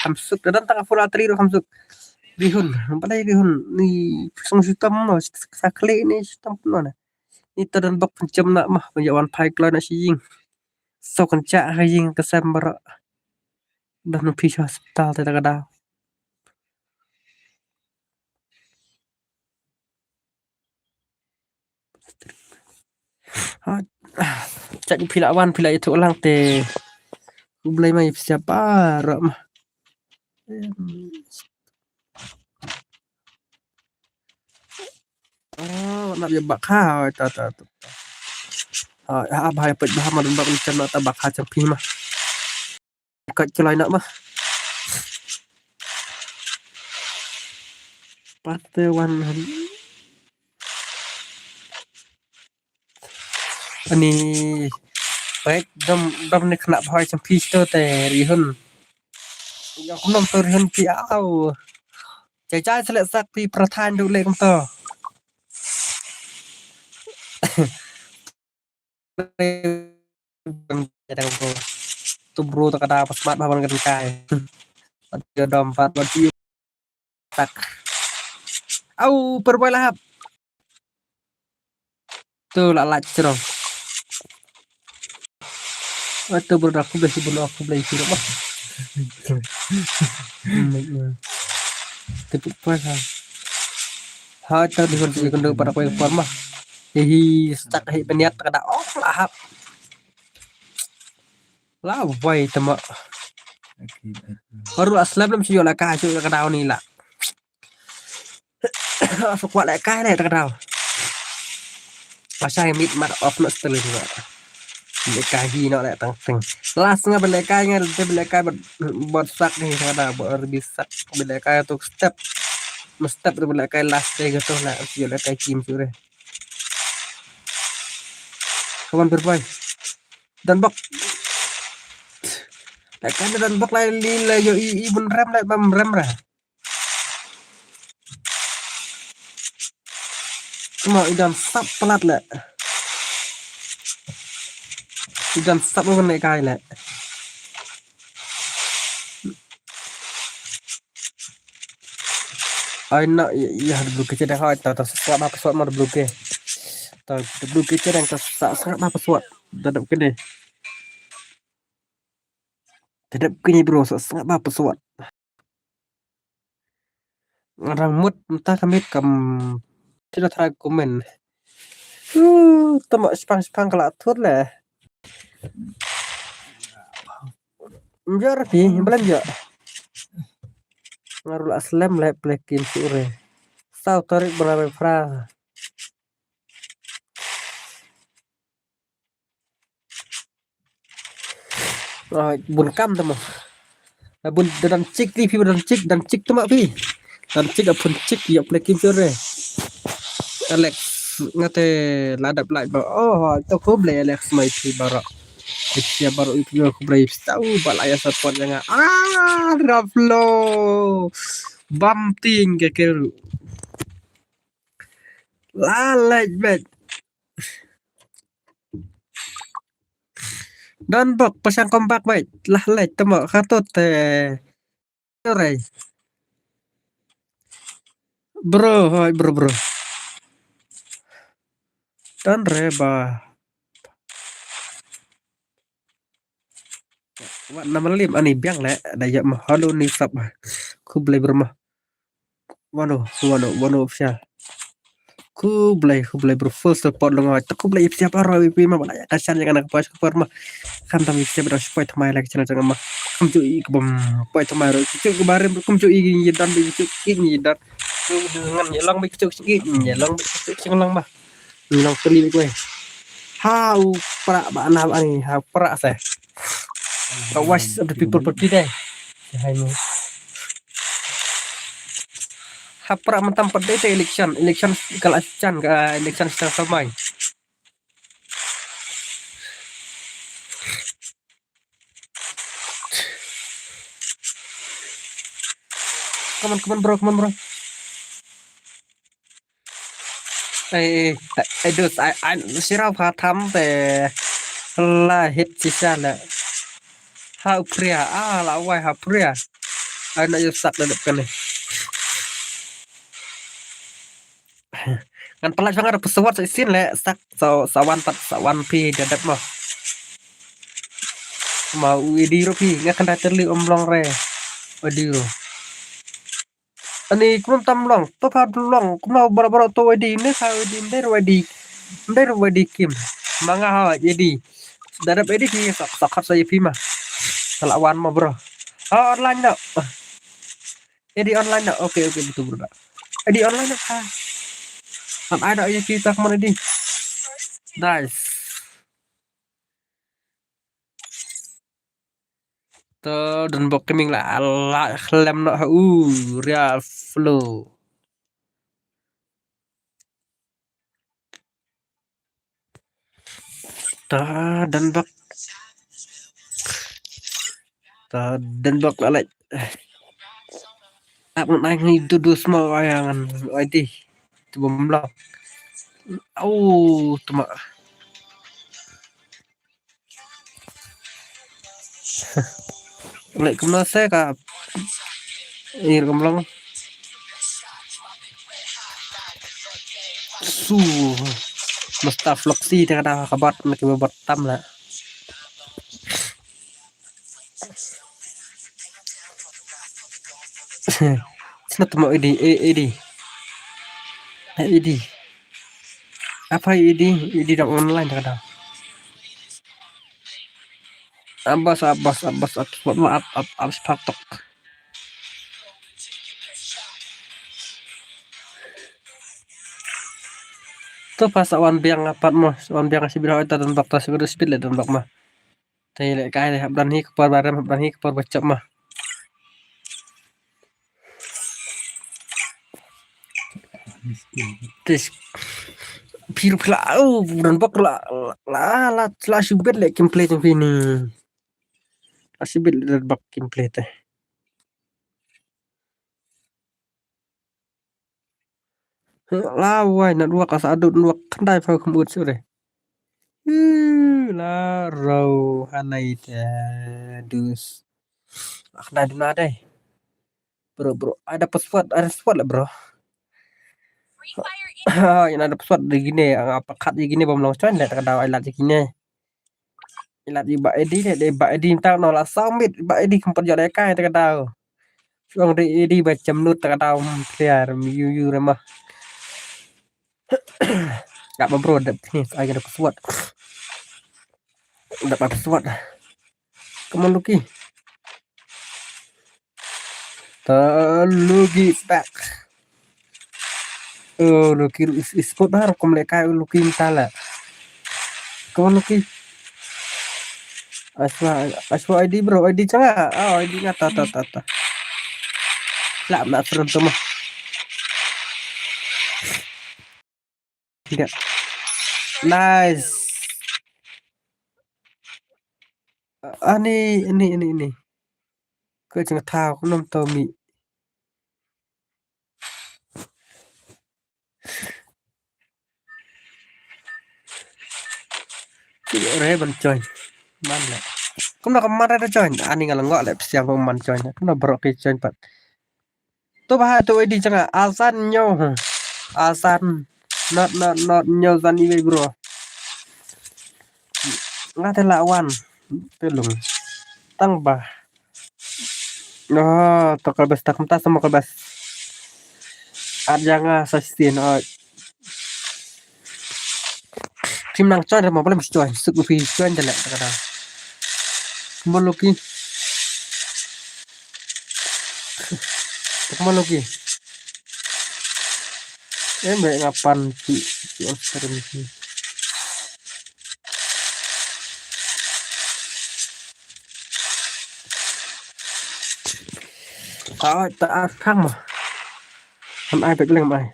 hamsuk dan tang full atri ro hamsuk. Rihun, padai rihun ni sung sitam mo sakle ni sitam no na. Itu dan bak pencem nak mah penjawan pai klo na si ying. So kencak ying kesember dah nupi hospital tak ada. Cak pilawan pila itu ulang te. Boleh mai siapa rak mah. Oh, nak dia bakha ta. Bahaya pet bahama dan bak macam nak bakha campi mah. Kat celai nak mah. Partewan ani baik dom ni kena bahaya campi tu te rihun. Yang kumnom tu rihun pi au. Cai selek sak pi ประธาน ดูเลកំត Kadang po tubro ta kada pas mat bahan kan kai. Ada dompat buat tak. Au perboy lahap. Tu la cerong. Atau berdak aku beli sirup mah. Tapi pas ha ta di kon para koy forma. Hi stak hi peniat kada off lahap. Lah vai tama. Baru aslam belum sio la ka sio ka daw ni la. Aku kuat la ka le ta daw. Pasai mit mat off no stel juga. Leka hi no la tang teng. Las nga beleka nga te beleka bot sak ni kada bot bisa beleka tu step. Mestep tu beleka last day gitu la sio la ka kim sure. Kawan berboy. Dan bok kan dan bok lai lila yo ibun rem lai bam rem ra. Cuma idan sap pelat la. Idan sap mun naik kai la. Ai nak ya blue ke dah hai ta sap apa suat mar blue ke. Ta blue ke yang ta sap apa suat. Dadap ke deh. Dadap ke ni bro sap apa suat. Orang mood entah kami kam tidak try komen. Tama spang kalau atur lah. Mjar pi belanja. Ngarul aslam lah plekin sure. Sau tarik berapa fra. Bun kam tama. Bun dan cik ti pi dan cik tama pi. Dan cik apun cik ya plekin sure. Alex ngate ladap lại bảo tao khốp lại Alex mày thì bảo rõ dia baru itu aku beli tahu balaya support yang Raflo bumping ke keru lalai bet dan bok pasang kompak baik lalai temo katot ore bro dan reba Wat nama lim ani biang le daya mah halo ni sab ku beli bermah Wano official. Ku beli full support lo ngai. Ku beli siapa rawi pi mah banyak kasihan yang anak pas ke mah. Kan tapi siapa dah support mai lagi channel jangan mah. Kum cu i bom poi tamai ro. Cu kemarin kum cu i dan bi cu i dan. Dengan nyelang bi cu i nyelang bi cu nyelang mah. Nyelang keli gue. How pra ba na ani how pra saya. The voice of the people for today. Hai mo. Hapra mentam pada itu election kalau acan ke election secara samai. Come on bro. Dus I sirap hatam te la hit sisa la. Ha pria la wai ha pria. Ai nak yusak dah depan ni. Kan pelas banget pesawat sin le sak sawan pi dadat mah. Mau idi ro pi ngakan terli omlong re. Odi ro. Ani kum tam long to pa long kum bara to wedi ne sa wedi der wedi kim manga ha jadi darap edi ki sak saya pima salawan mah bro online dah edi online dah oke betul bro edi online dah kan ada ya kita kemana di nice to dan bok keming lah lem no real flow dan bak lalai tak naik itu dua semua wayangan ID itu belum cuma lek kemana saya kak ini kemlang mesta fleksi dengan kabar macam bertam lah Snap mau ID apa ID dah online kadang abas maaf abas patok tuh pas awan biang apat mah awan biang kasih bilang itu dan bakta segera speed lah dan bak mah tapi lek kai habdan hi kepar barem habdan hi kepar bacap mah tes pir pula dan bak la subet lek gameplay tu ni asibet dan bak gameplay teh lawai nak dua kas adut dua kendai pau kemut sore la rau hanai teh dus kendai duna deh bro ada spot lah bro yang ada pesawat di gini apa kat di gini bom long coy lihat kada ilat di gini ilat di ba edi de ba edi tak no la samit ba edi kempet jare kai tak kada suang di edi macam nut tak kada clear yu remah enggak bro ada ni saya ada pesawat dapat pesawat come on Lucky Lucky back Lucky is spot har kom lekai Lucky tala come on Lucky Aswa ID bro ID canga ID ngata ta lah nak serem tu mah tidak nice ini ke canga thao nom tomi re ban coy man le kuma kemana ada coy ani ngalengok le siang man coy kuma bro ke coy pat tu bah tu ID canga alsan nyo alsan not nyo zan iwe bro ngate lawan pelung tang bah tokal bes tak mentas sama kalbas Ada nga sustain tim nang chọn mà boleh chọn sức phi chọn để lại cái đó mau loki em vậy ngapan chị on stream tak khang mà làm ai phải làm ai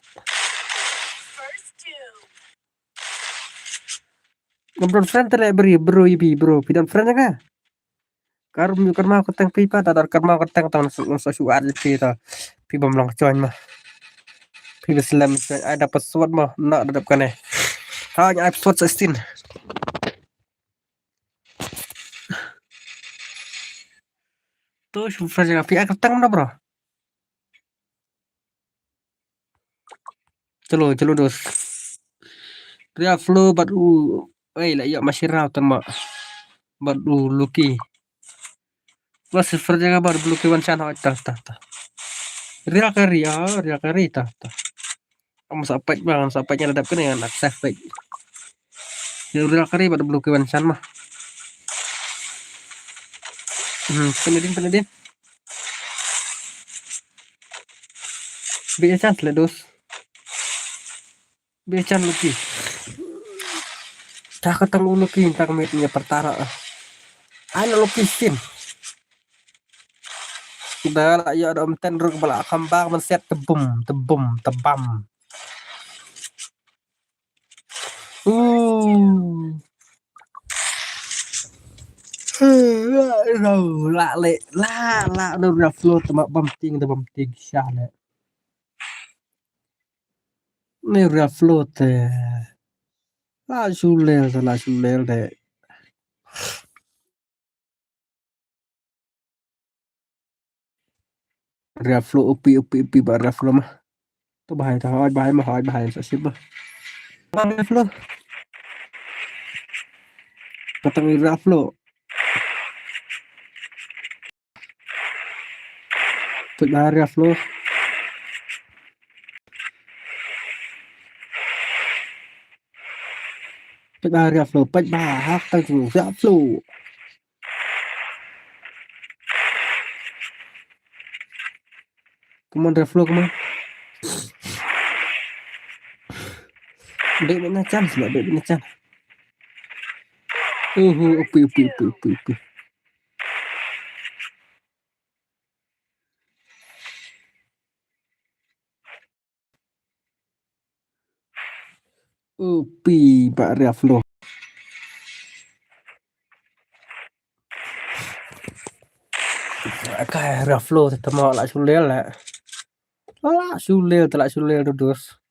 ngomong friend terlebih bro ibi bro pidon friend kan karum karma ko tang pipa tadar karma ko tang tang so suat pita pi bom long chon mah pi bislam ada password mah nak dadap kan hanya episode 16 tuh friend pi ak tang mana bro chalo dos Ria flow baru lah ya masih rawatan mak baru luki Mas friend jaga baru luki wan chan tah Real kari tah kamu sampainya dadap kan dengan akses baik real kari baru luki wan chan mah penedin biasa lah dos biasa luki tak ketemu luki tak meetnya pertara ana luki sim udah lah ya ada ten ruk bala kambang men set tebum tebam la udah flow temak bam ting syale ni udah flow teh la sulel deh udah flow upi bar flow mah tu bahaya sa sip mah flow patang udah flow tu bahaya flow pet bahak tang tu flow Come flow come on. Dek nak chance lah, dek nak chance. Upi. Upi Pak Ria flow. Kayak Ria flow tetap mau lah sulel lah. Sulel dos.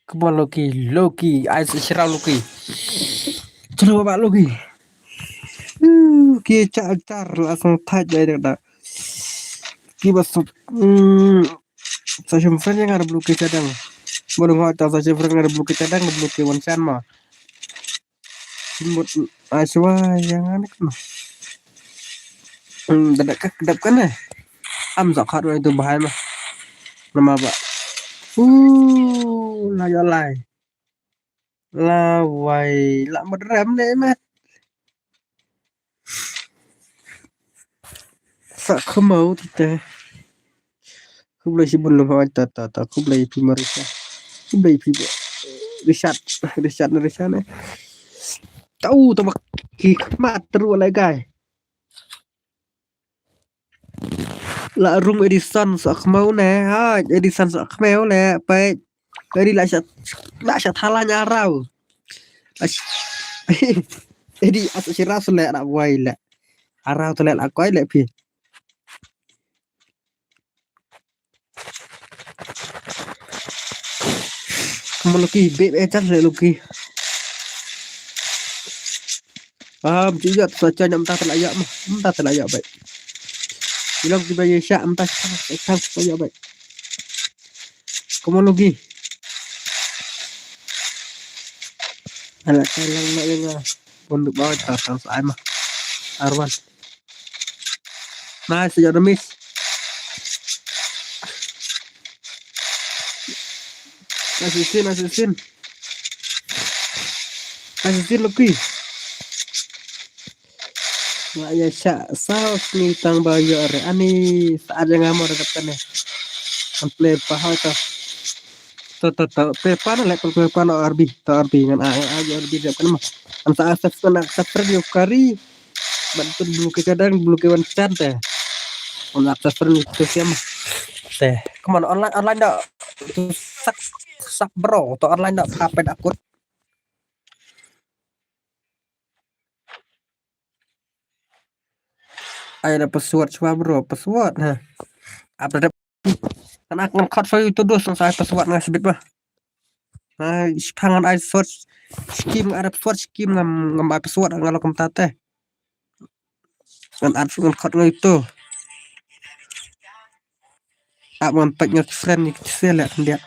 Come on Loki, ais serang Loki. Coba Pak Loki. Car langsung touch aja dah. Kibas saya friend yang ada blue cadang. Baru nggak saya friend yang ada blue cadang, blue one chan mah. Buat aswa yang aneh kan. Dadak kan ya. Sok hard itu bahaya mah. Nama Pak. Lai. Lawai, lak merem deh mat. Sak kemau tete. Aku beli si belum awak tata. Aku beli pi Marisa. Aku beli pi Richard nih. Tahu tomak hikmat terus lagi guys. La room Edison sak mau nè Edison sak mau nèไปđi lại sẽ thala nhà rau Edi atau si rasul lek nak buai lek arau tu lek akoi lek pi kamu luki beb ecan lek luki juga saja nyam tak telayak baik bilang tiba Yesha entah supaya baik kamu luki alat lang na yung bundok bawat tatang sa mah Arwan. Nice, you the miss. Nice, Lucky. Nggak ya syak saus nih tang bayar ani saat yang ngamor dekat nih. Ample pahal pepan lek pepan RB ngan aja RB dekat mah. Anta asap kena asap yo kari. Bantu dulu ke kadang dulu ke wan chat teh. On akses perlu itu siapa? Teh, kemana online dak sak sak bro, to online dak HP akut. Ada password coba bro, password nah. Apa ada kan aku ngangkat file itu dos saya password ngasih bit bah. Nah, tangan I search scheme ada password scheme ngam password ngalo komputer teh. Kan ada ngangkat itu. Apa manfaatnya friend ni saya lihat dia.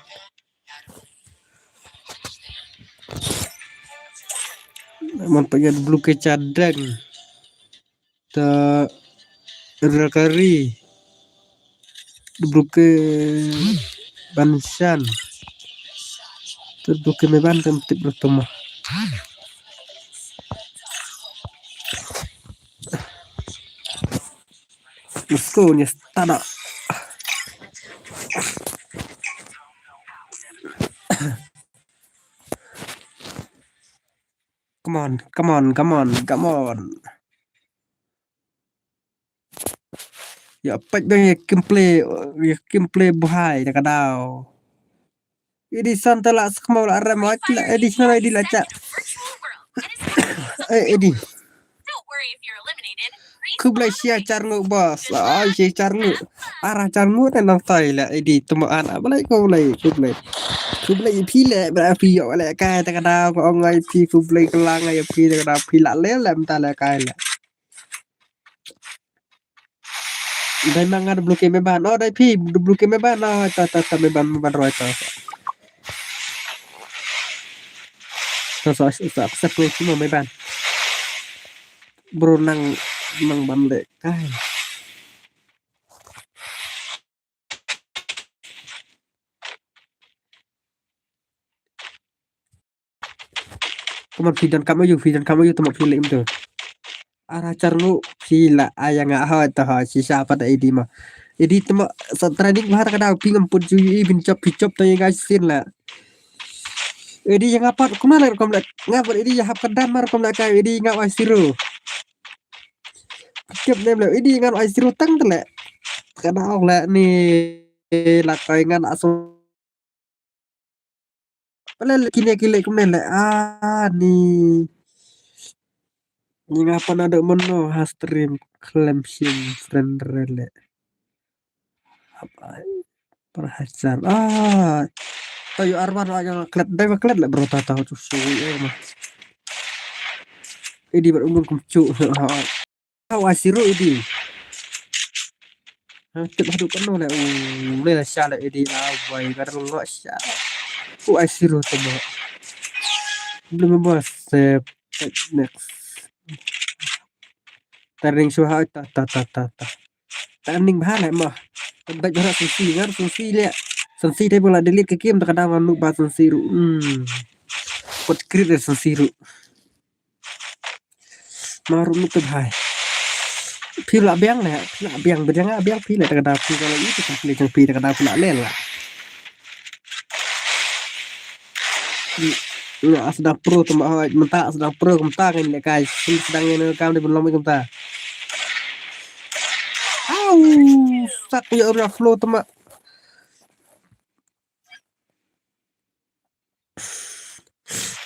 Manfaatnya dulu ke cadang. Ta kari. Dulu ke Bansan. Dulu ke Meban kan tip bertemu. Let's go nih tada. Come on. Ya pet bang kim play buhai dah kadau. Ini santala semau la ram la additional ID la cak. Edi. Kublai sia carngu bos. Ai sia carngu. Arah carngu dan nang tai la edi temaan balai kublai. Kublai pile berapi yo la kai ta kadau ko ngai pi kublai kelang ai pi ta kadau pi la le la mta la kai la. Dai mangan bloke me ban. Oh dai pi bloke me ban na ta me ban roi ta. So accept semua me ban. Bro nang ban le kai. Kamu fidan kamu yo temu film tu. Arah carlu sila ayang ha ta ha si siapa dah edi mah. Edi temu training bahar kada pingam pun jui bin chop ta yang sin la. Edi yang apa kemana kom lek ngapa edi ya hap kadamar kom lek kai edi ngap asiru. Tiap nem le edi ngan asiru tang tele. Kada ong lek ni la kai ngan aso. Pala kini kom lek ni. Ni ngapa ada mono stream claim sim friend rele. Apa perhajar tayo arman yang klet dai klet la bro ta tahu tu suwi mah idi berundung kumcu asiru idi tip hadu penuh la le la shala idi la boy garung lo sha asiru tu belum bos next turning suha ta turning bahala mah baik jarak susi le sensi dia pula delete ke game terkadang anu bahasa sensiru pot create sensiru maru nu hai pila biang berjanga biang pila terkadang pila kalau itu kan pila pila terkadang pila lela ya sedang pro tu mentah sedang pro mentah kan le guys sedang ini kamu di belum mentah sak ya udah flow tu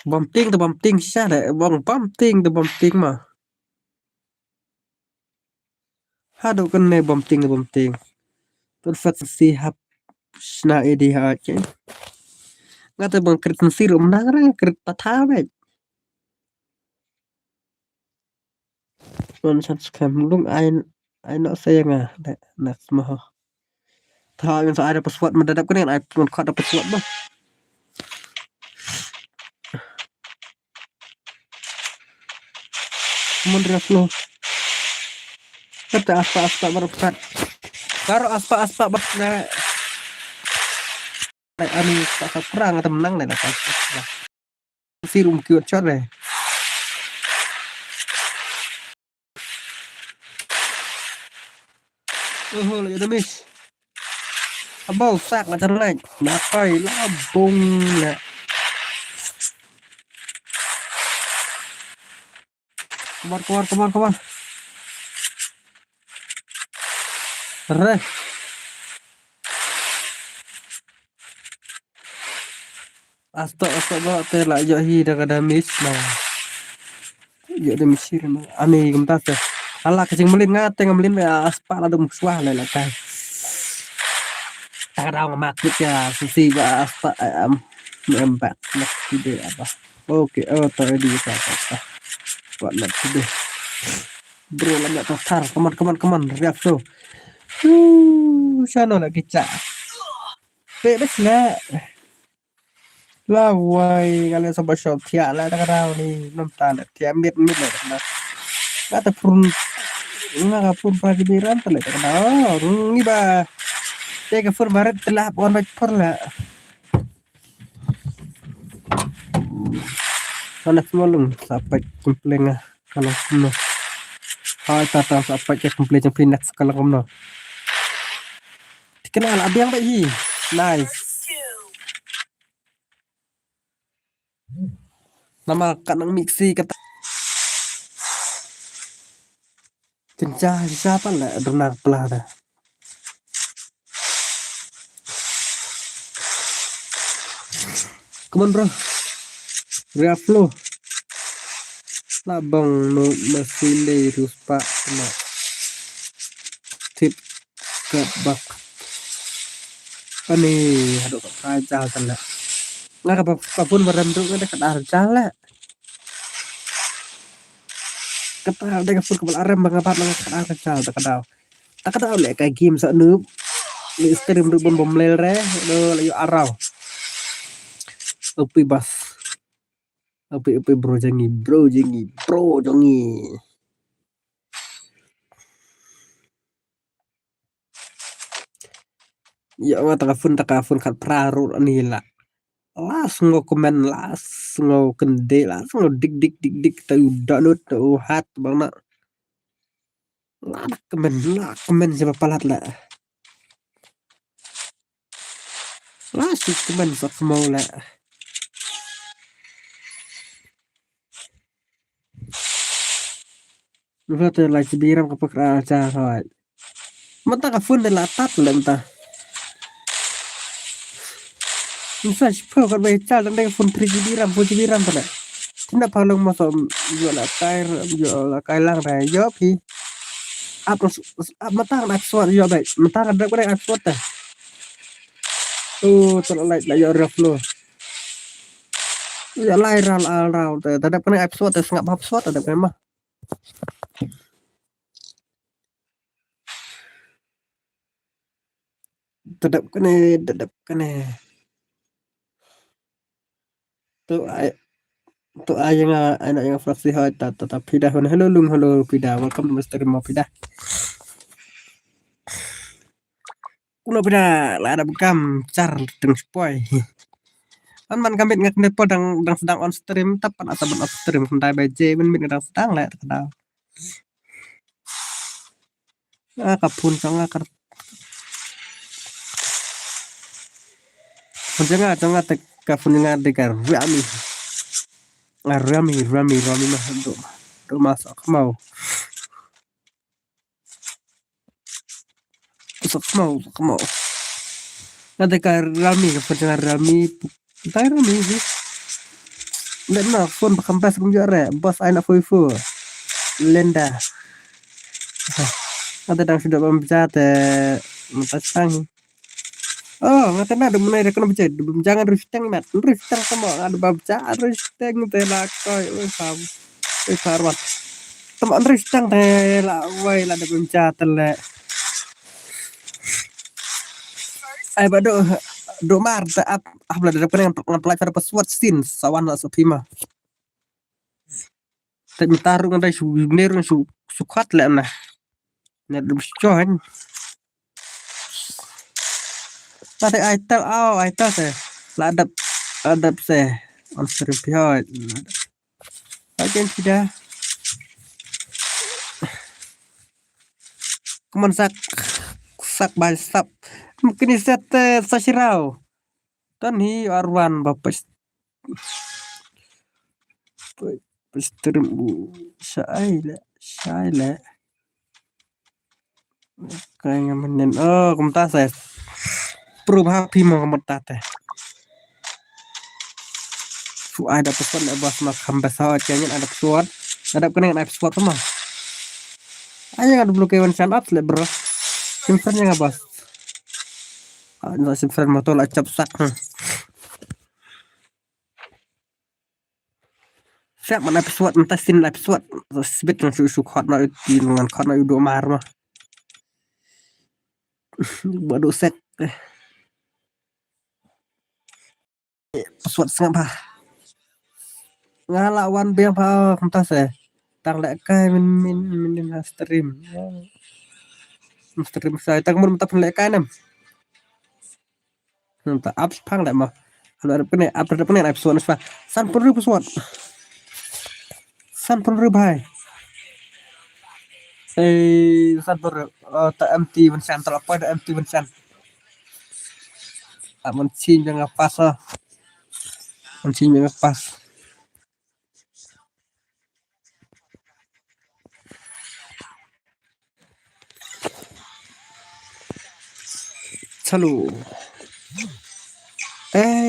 bumping sisa deh bumping mah hado kan ne bumping terfat sihap sna edi aja ngata bang kritan siru menang rang krit patah baik non subscribe lung ai nak saya ngah nak semua tahu yang ada password mendadak kan ai pun kau ada password bah mun flow kata aspa berpesan karo aspa berna ani tak perang atau menang deh kan sirum kiot shot deh lagi demis abau sak macam lain nakai labung ya come on Re. Asto bawa tela jo hi dah kada miss nah. Jo ada misir nah. Ani gemtas ya. Ala kecing melin ngate ngamelin ya aspal ada musuh lah kan. Tak ada ngamak ya susi ba aspa empat nak ide apa. Oke, tadi apa. Buat nak ide. Bro lah tak tar. Come on, react so. Sana nak kicak. Bebas lah. Lawai kalian sobat shop tiak lah tak tahu nih nonton tiak mit lah kan kata pun nggak pun pagi biran telah tak tahu ni bah tega pun barat telah pun baik pun lah kalau semalam sampai komplain kalau kamu tahu sampai komplain yang pindah kalau kamu dikenal abang baik nice nama kanang mixi kata kencah siapa lah benar pelada come on bro reflow labang no masile ruspa na tip ke bak ani aduh kacau telah nggak apapun berenduk ada kadar jala kata ada kapur kepala arem bangapat lang kadar kacau tak kadar lek kayak game sak noob ni stream du bom lel re do layu arau upi bas upi bro jangi ya wa takafun kat praru anila langsung komen langsung kende langsung dik tahu download tahu hat bang nak komen siapa palat lah langsung komen sak mau lah Berarti lagi biram ke pekerjaan kawat mata kafun dan latat lah mata bisa sepuluh kan baca dan dengan phone 3GB RAM pada tidak paling masuk jual kair lang dah jawab hi apa mata nak suat jawab baik mata ada pada suat dah terlalu lah ya reflow ya lain ral tidak pernah suat dah sangat apa suat ada memang tetap kena tu ayang anak yang fraksi hot tetap pindah hello pindah welcome to Mr. Mau pindah udah pindah lah ada bekam car dengan spoy man kami ngak nepo dang sedang on stream tapan atau on stream kentai BJ min kadang sedang lah kadang kapun sangat jangan tek kapun nga dekar rami mah untuk masak mau ngadekar rami kapun jangan rami entar rami sih nak phone bekampas penjara bos anak fuifu lenda ada dang sudah membaca mentasang ngata ada mulai kena baca jangan rifting sama ada baca rifting tela koi sam sarwat teman rifting tela wai lah ada baca tele ai bado do mar ta abla ada pengen ngapelai password sin sawan la sopima tapi taruh ngai su sukat lah nah Net dum join. Tadi aitel aitel se. La adap se. On stream behind. Agen tidak. Kuman sak sap. Mungkin set sa sirau. Tan hi arwan bapak stream Shaila kayaknya menen kumta saya perubahan pimong kumta teh ada pesan bos mak hambas sawat kayaknya ada pesuat ada kena pesuat semua ayo ada blue kewan chan up le bro simpennya nggak bos nggak simpen motor lah cap sak siap mana pesuat entah sin lah pesuat sebet yang susu khot na itu dengan khot na udah mar mah baru set pesuat sengapa ngalawan biang pa kumta saya tang lek kai min stream stream saya tang mun ta lek kai nam ta up phang lek mah ada pene episode spa san pun ribu suat san pun ribu hai san pun ta MT Vincent ta apa ada MT Vincent man chin yang pas man chin yang pas selalu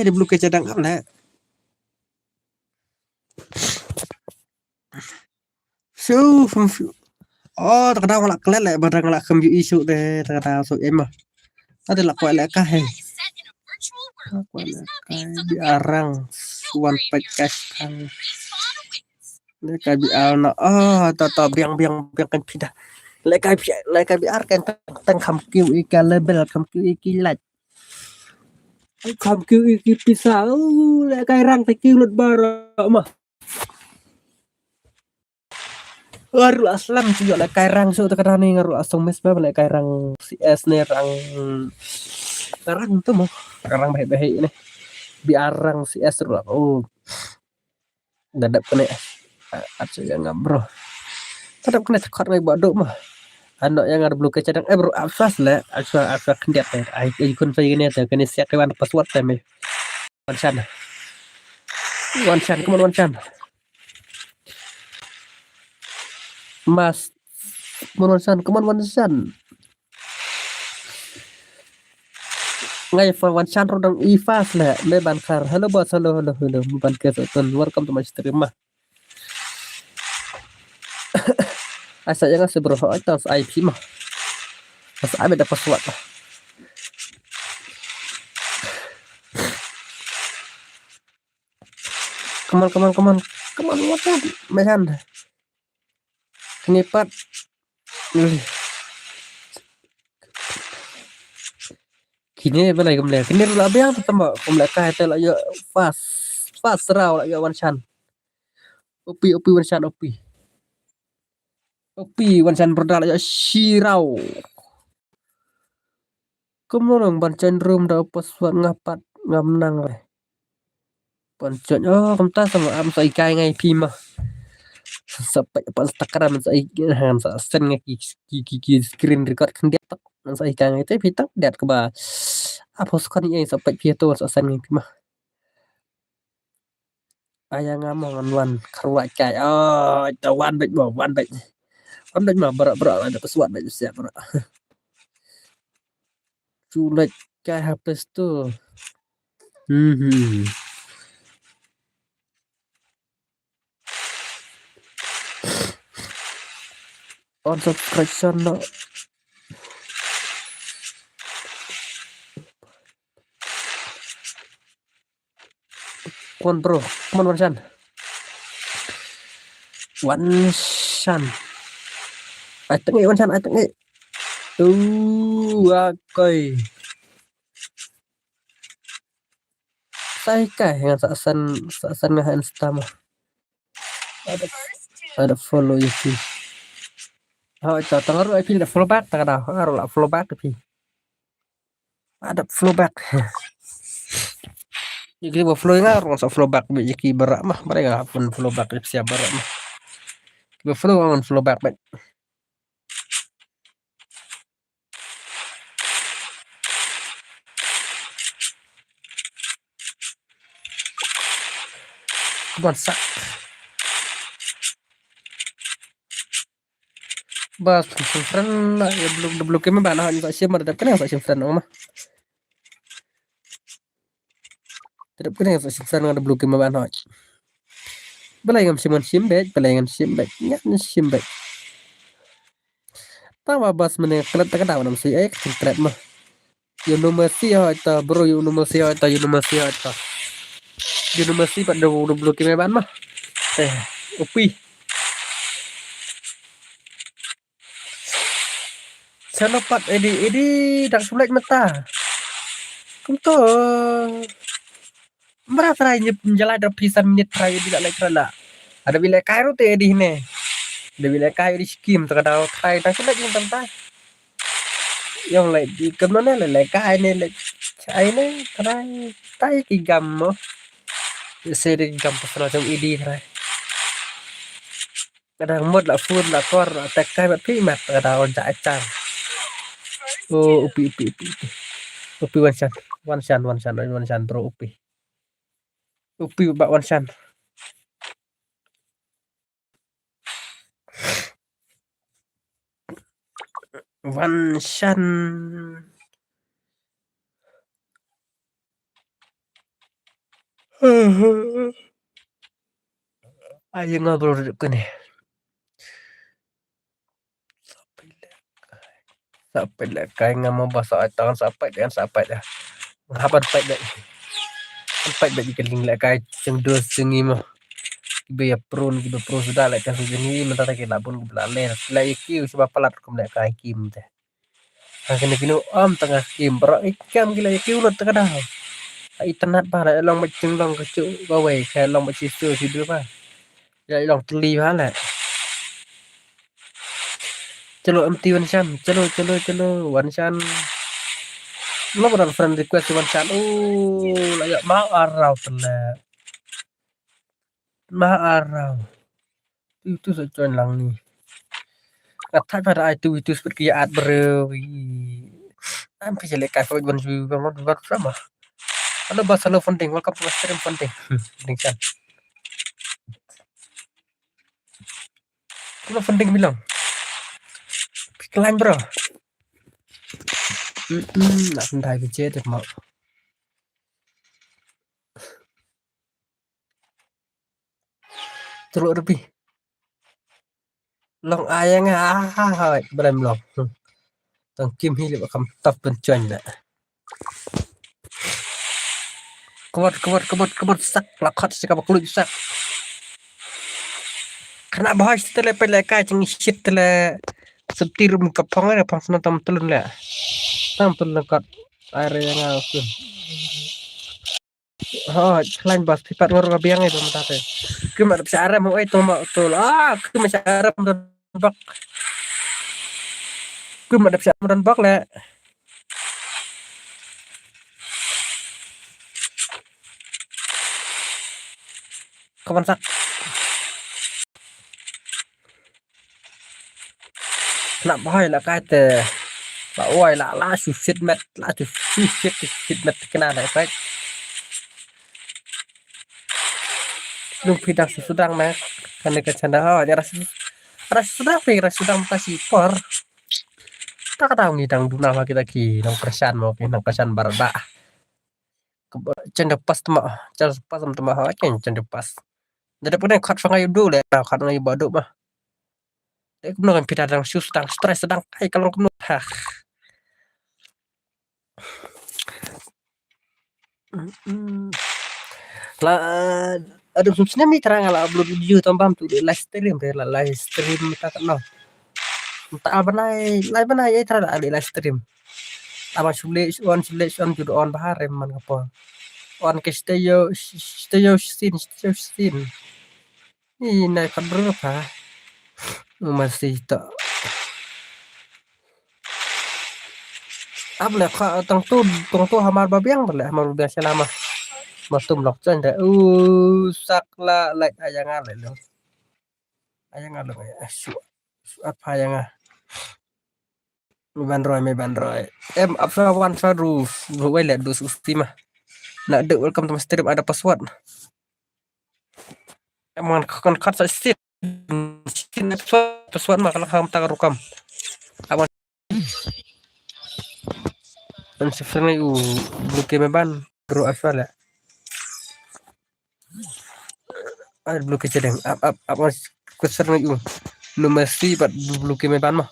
di blue ke cadang apa lah terkadang malah kalian lah barang lah kembali isu deh terkadang so emah ada lah kau lek kah biarang one podcast kan lek kai biar na tata biang kan pindah lek kai biar kan tang kam kiu ikan label kam kiu ikilat kam kiu iki pisah lek kai rang te kiu lut bara mah ngaru aslam juga lek kai rang so terkadang ni ngaru asong mes ba lek kai rang CS ni rang tuh mau rang baik-baik ini biarang CS lah dadap kena aja yang bro dadap kena tekot mai badok mah anak yang ada blue cadang bro afas lah afas kendiat ai ikun saya gini ada kena siap kawan password time one chan come on one chan mas one chan come on one chan ngay for one chan rodang ifas lah me bankar hello boss hello ban ke ton welcome to my stream mah asa jangan sebro atas IP mah pas ada password lah come on what man kenipat kini belai kemle kini lah biang tetap kemle kah itu lah ya fast raw lah ya one chan opi one chan opi one chan produk lah ya shirau kemudian bancen room dah password ngapat ngamnang lah bancen kemta sama am sai kai ngai pi mah sampai pas takaran sai han sa sen ngai ki screen record kendiat sai kai ngai te pitang dat ke ba apa sukan yang sampai piatu sa sen ngai mah ayah ngomong wan keruat kai tawan baik mah berak ada pesuat baik siap berak culik kai habis tu on subscription no kon bro come on one chan ai tengi one chan ai tengi akai sai kai yang sasan ngahan stamah ada follow you Ito tengah ay pil flow back ta daw. Aro la flow back pi. Ada flow back. Jadi bo flow nga aro sa flow back bi iki bara mah mereka pun flow back siap bara mah. Bo flow ngon flow back ba. Bansa. Bas friend na ya belum keme bana ni sa siya madap kana sa friend mah. Tidak kena sa friend nga belum keme bana. Balay ngam simon simbet, balay ngam simbet. Nya simbet. Tama bas mene klet ta daw nam si ay klet mah. Yo no mercy ita bro yo no mercy ita yo no mercy ita. Yo no mercy pada belum keme ban mah. Upi. Saya lupa ini dak sulit mata. Kunto merah try menjalan ada pisan menit try tidak lek rala. Ada bila kairo te di ne. Ada bila kairo di skim terkadang try dak sulit yang tentang. Yang lek di kemana lek kai ne lek ai ne try ki gam mo. Seri gam pasal macam ini try. Kadang mod la full la kor attack kai bat pi mat kadang on acar. Oh, upi. Upi one shan bro upi. Upi bak one shan. One shan. Ayo ngobrol dulu nih. Sampai lah kain ngamo bahasa tangan sampai dengan sampai dah. Ngapan sampai dah. Sampai dah dikeling lah kai ceng dos cengi mah. Biaya prun kita pro sudah lah kan sejeni mentah tak kena pun belalen. Lah iki sebab pelat kum lah kai kim teh. Kena kino tengah kim berak ikam gila iki ulat tengah dah. Ai tenat bah lah long maceng long kecuk gawe kai long macam situ bah. Ya long teli bah lah. Chalo empty one shan, chalo one shan. Lo benar friend request one shan. Layak mau arau telah. Mau arau. Itu join lang ni. Kata pada itu seperti at beri. Ampi jelek kai fo ban ju ban sama. Ada bahasa lo penting, welcome to stream penting. Penting shan. Lo penting bilang. Klan bro. Nak pendai ke chết được mau. Telur lebih. Long ayang hai belum long. Tang kim hi le bakam tap ben chuan la. Kebot sak lakat sikap kulit sak. Kena bahas tele pele kai ceng shit tele setir muka pang ada pang sana tam telun la. Tam telun kat air yang aku. Selain bas pipat ngor ngabiang itu mata. Kemar bisa aram mau itu mau tol. Kemar bisa aram dan bak. Kemar bisa aram dan bak le. Kawan sak. Nak bahaya lah kata. Pak oi lah susit met kena lah baik. Belum pindah sudang mek. Karena kecanda rasa sudang kasih por. Tak tahu ngidang duna lagi nang persan mau nang persan barda. Cenda pas tema, cenda pas tema cenda pas. Jadi punya kat fangai dulu le, kat ngai baduk mah. Dek benar pindah dalam sedang stres sedang kai kalau kena. Lah ada sebenarnya mitra ngala upload video tambam tu live stream tak kenal. Tak banai ya tra ada live stream. Ama sulit on judo on baharem man apa. On ke stereo scene. Ini naik berapa? Masih tak Apa lah tong tu hamar babiang boleh hamar babiang selama matum lok chen de sakla like ayang ale lo ayang ale ya su apa ayang me bandroy em apa wan sa ru wai le du susti mah nak de welcome to my stream ada password emang kan kat sa sit skin password mah kalau kamu tak rukam apa dan sebenarnya buke me ban bro asal ya ada buke cedeng apa kuserna yu no mesti pat buke me ban mah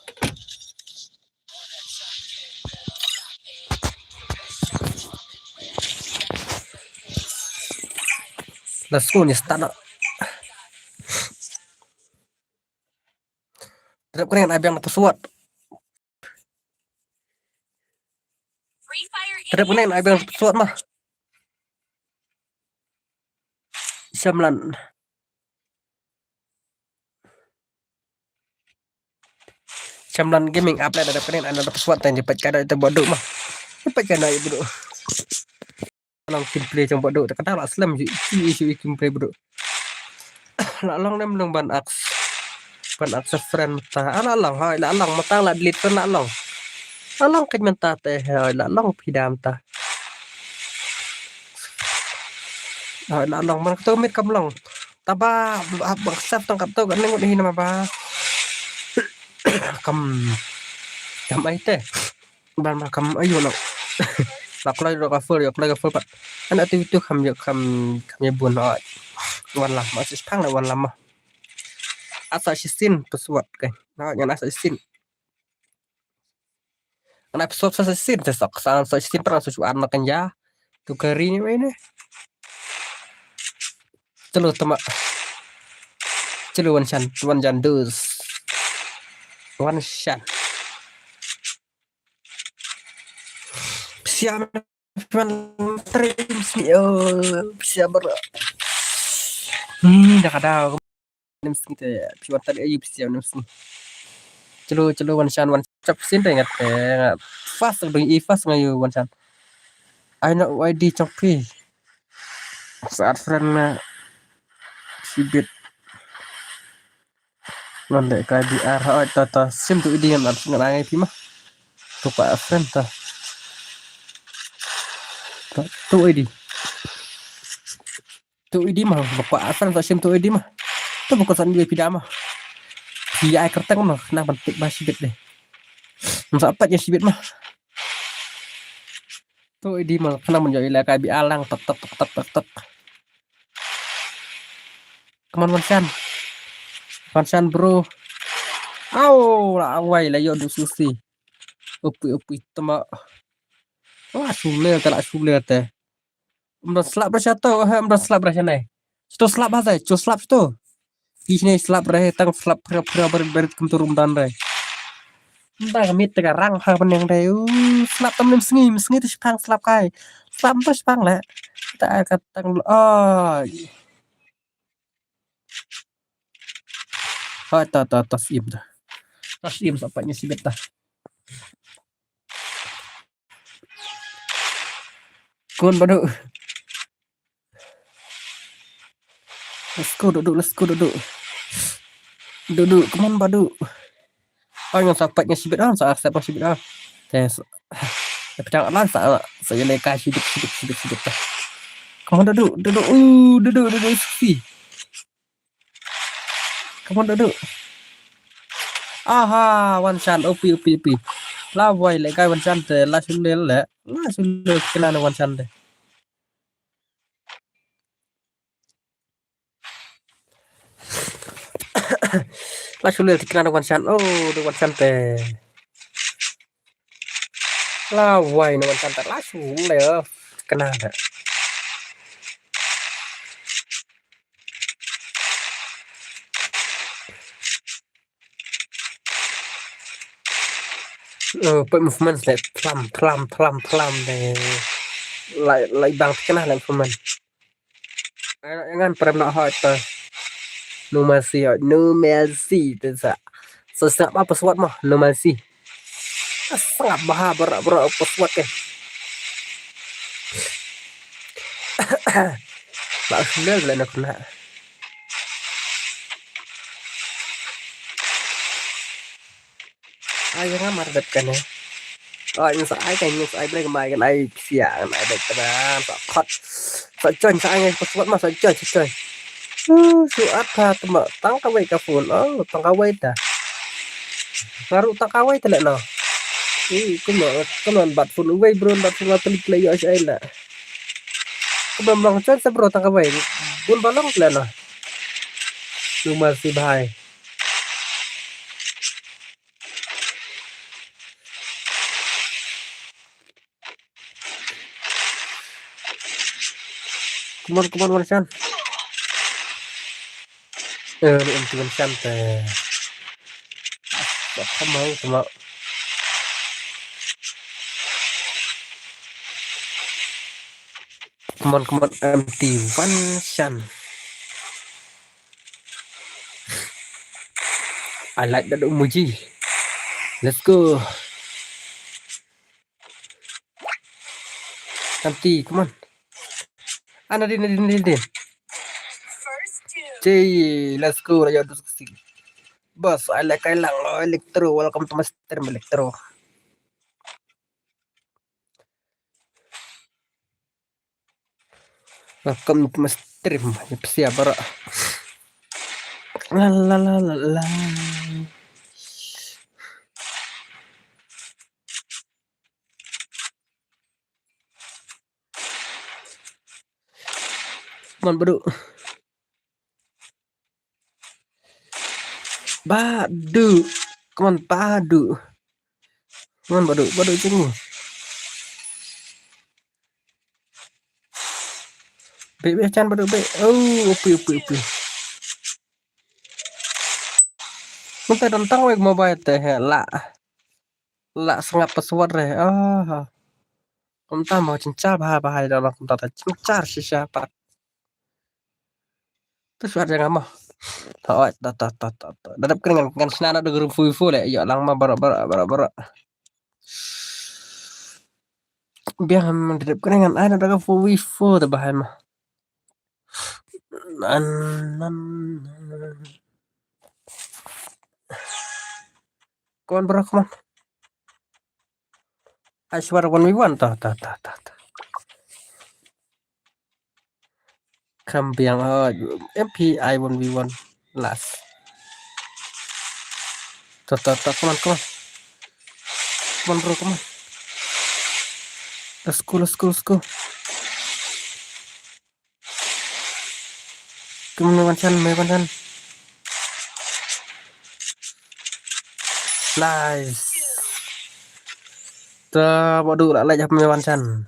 let's go ni start terap keren abang password terap keren abang password mah Syamlan gaming upload ada keren ada password yang cepat kada itu bodoh mah cepat kada ya bodoh long gameplay trong bodoh tak kata lah slam isu gameplay bodoh lah long nem long ban aks friend ta ala long hai la long matang la delete kan la long kan menta teh la long pidam ta la long man tu mit kam long taba bang saf tong kap tu kan ngut hi nama ba kam ai teh ban ma kam ayo lo lak lai ro ka fur pat anak tu kam ya bun oi wan lam masih pang la wan lam mah assassin password kan nah yang assassin anak password assassin tesok sang assassin pernah susuan makan ya tu kari ni ini celo temak celo wan jan dus wan shan siam trim sih siam ber dah kada nem sing te piwan tadi ayu siam nem sing celo wan shan wan cap sin te ngat fast dong i fast ngayu wan shan ai nak id chopi saat friend na sibit nonde ka di arah tata sim tu idi ngan ngai pi mah tu pa friend ta tu idi mah bapak friend ta sim tu idi mah tu bukan san dia pidama pi ai kertang mah na pentik bah sibit deh masa apa ya sibit mah tu idi mah kena menjadi lah ka bi alang tek Come on Wansan bro. Au la awai la yo du susi. Upi tama. Wah suler tak suler teh. Mdah slap berasa tu, mdah slap berasa ni. Sto slap apa? Jo slap sto. Kisne slap berasa tang slap pura ber turun dan rai. Mdah kami tegarang ha peneng deh. Slap tam sengi tu sepang slap kai. Slap tu sepang lah. Tak katang oh. Tas im dah. Tas im sampainya si beta. Kon badu. Let's go duduk. Come on badu. Oh yang sampainya si beta saat siapa si beta. Tes. Tapi lah saya leka hidup. Come on duduk. Duduk si. Come on duduk. Aha, one shot upi. La boy lại cái one shot te la sulle kena na one shot te. La sulle kena na one shot. Oh, the one shot te. La boy na one shot te la sulle kena te. Put movement lại plum để lại bằng cái nào lại movement ngan pernah hỏi tờ numasi từ sa sesak apa password mah numasi sangat bahaya berat pesawat ke. Bak sudah lah nak kena. Ai yang ngamar dat kan ya. Oh, nhưng sai bên ngoài cái này xỉa cái này được cái đó sợ khót sợ chơi sai ngay pesawat mah sợ chơi. Su apa tama tang kawai ka phun tang kawai ta. Ngaru tang kawai ta no. Kuno bat phun uway bro bat phun atli play yo sai la. Kebambang chan sa bro tang kawai. Bun balong la no. Lu masih bahai. Kuman wan chan. Ni em chan ta. Ba kamau sama. Kuman empty one chan. I like that emoji. Let's go. Empty, come on. Din. Cih, let's go Raja diskusi. Bos, I like lang elektro. Welcome to Master Elektro. Welcome to Master. Siap bara. La. Man badu. Badu. Come on, badu. Man badu cenggu. Be chan badu be. Oh, upi. Kita tentang wek mobile teh la sengap pesawat reh. Kumta mau cincar bahaya dalam kumta cincar si siapa. Terus ada yang mah. Tahu dadap kan senana de grup full ya. Ya lang mah bara. Biar dadap kan ada de full teh bahaya mah. Kawan berak man. Asywar 1v1 tah. Kampiang MPI 1v1 last. Tah, kawan. Kawan bro, kawan. Let's go. Kamu Wancan. Nice. Waduh lại nhập Wancan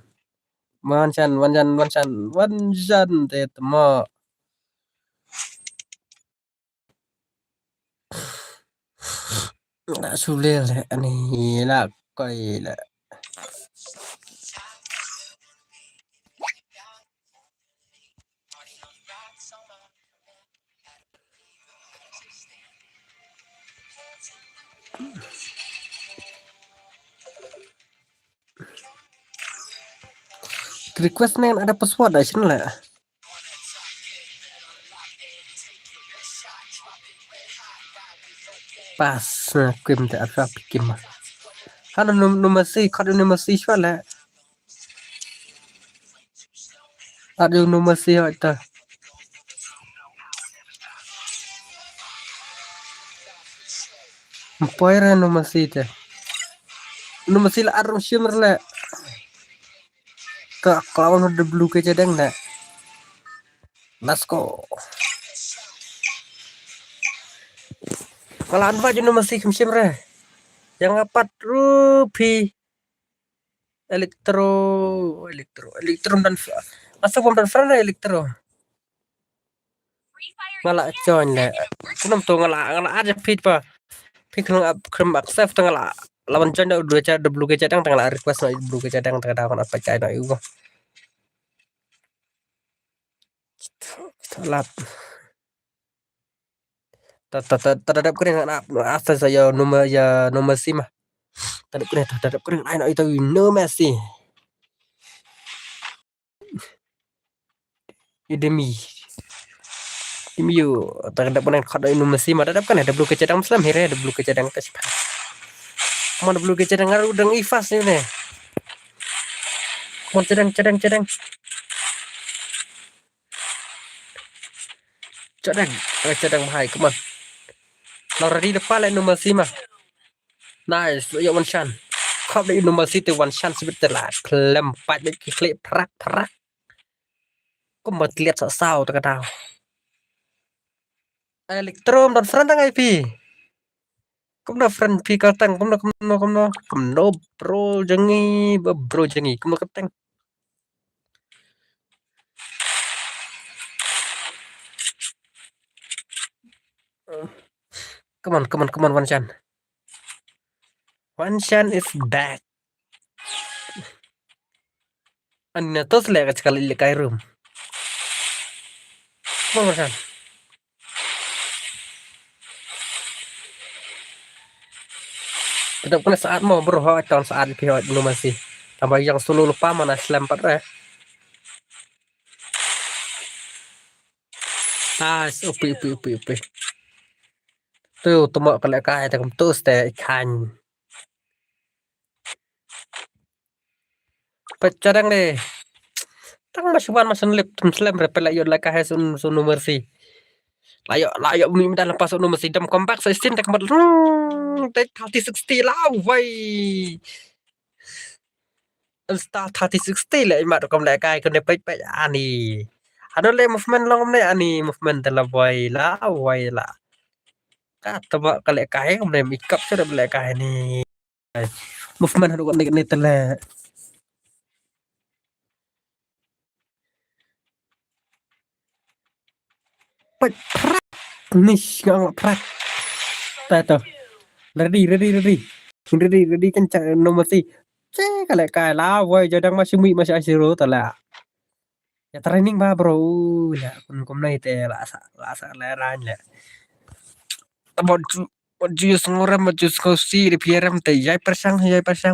teh temo. Nggak sulit nih lah coi là request nih ada password di sini lah. Pas kim tak apa bikin mah. Kan nomor si lah. Ada nomor si itu. Poira nomor si teh. Nomor si lah arung shimmer lah. Kalau udah blue ke cadang dah. Let's go. Kalau anfa jenuh masih shimmer. Yang apa rupi elektro dan masa pun dan friend elektro. Ngala join lah. Kunam tu ngala ada feed pa. Feed kena accept ngala lawan join dah dua cara blue ke cadang ngala request nak blue ke cadang tengah dapat apa cai nak itu. Lap. Terhadap kena asal saya nomor SIM. Tadap kena ai itu no Messi. Demi yo tadap kena khad no Messi ma tadap kan ada blue kecadang Muslim here ada blue kecadang kasih. Mana blue kecadang ngaru deng ifas ni ne. Mon cadang. Cadang bahai come on. Lari depan le no Messi mah. Nice, yo one shot. Khop dari no Messi tu one shot sebetul lah. Kelempat ni klik perak. Kau mau lihat sao tak tahu. Elektrom dan front tang IP. Cũng là phần phi cao tăng cũng nó bro jengi cũng nó cấp tăng come on one chan is back anh terus lihat sekali lekai room come on one chan tetap kena saat mau bro tahun saat pihak belum masih tambah yang solo lupa mana selempar upi tuh temu kalau kai tak terus teh ikan pecadang deh tang masih lip selem repel ayo lah kai sun nomor si layak mi dalam pasuk nomor si dam kompak so istin tak ber take 30-60 lah wai Star 30-60 lại mà công lại cái con này bách anh đi ada le movement long này anh đi movement là quay là các tập cái lại cái hôm nay mình cấp cho được lại cái này movement ada con này tele bách nih nggak prak tato ready kencang nomor si cái lại cái là quay cho đang masih asiro tala ya training ba bro ya kun này te la sa la ran ya tabon jus ngoram jus kosi di pieram te yai persang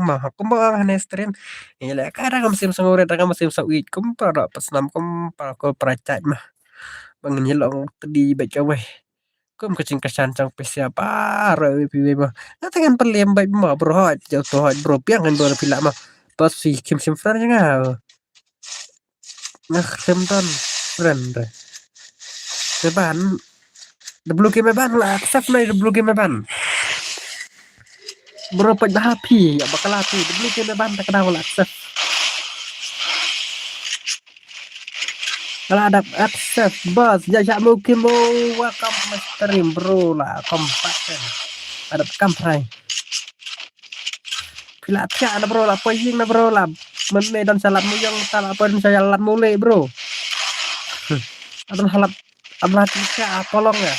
mah kum ba hane stream ya la kadang musim sangore kadang musim sawit kum para pesnam kum para ko peracaj mah bangnyelong tadi baca weh kum kecing kesan cang siapa re piwe mah tangan pelem baik mah bro jauh to bro piang kan bro pila mah pas si kim sim fran nga nah semton friend ban blue game ban lah accept nih blue game ban berapa happy ya bakal happy blue game ban tak kenal lah accept kalau ada accept bos jajak mungkin mau welcome stream bro lah kompak ada kamprai pila tia na bro lah poying na bro lah men dan salat mo yung tala pa rin sa yalat muli bro atong halap amlat ka polong ya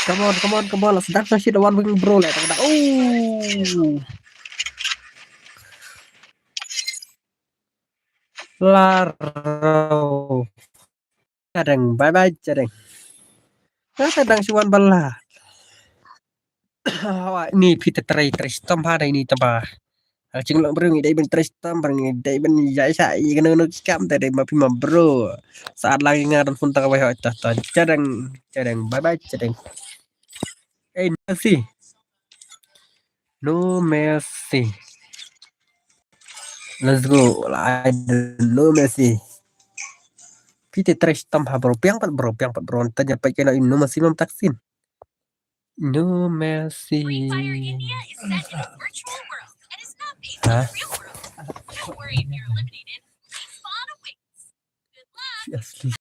come on sedang sa shit one wing bro lah laro kadang bye kadang siwan bala ini pita tray tristam ha ini tambah chừng lượng bring đây bên tristam bằng đây bên giải sai cái nơi nó cam tại đây mà phim mà bro saat lagi ngaran pun tak wahai cadang bye cadang no Messi let's go no Messi pita tristam ha bro piang pat bro tanya pa kena no Messi mam taksin no Messi hah asli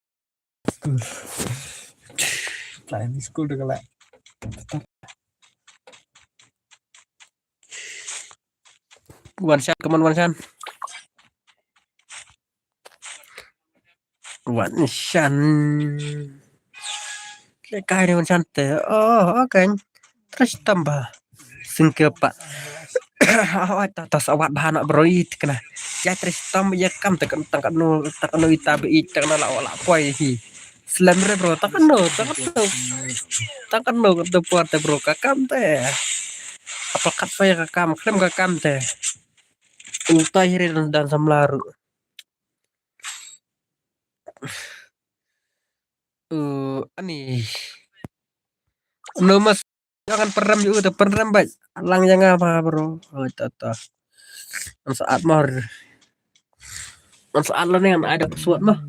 school được lại one shot come on one shot cái này one shot ok terus tambah singke pak tas awat bahan bro it kena ya tristam ya kam tak ita be it tak na la poi hi Slamre bro, takkan no kata puarte bro kakam teh. Apa kat saya kakam, krem kakam teh. Untai dan samlaru. Ani. No mas, jangan peram juga, peram baik. Lang yang apa bro? Oh tata. Saat mah, saat lo nih ada pesuat mah.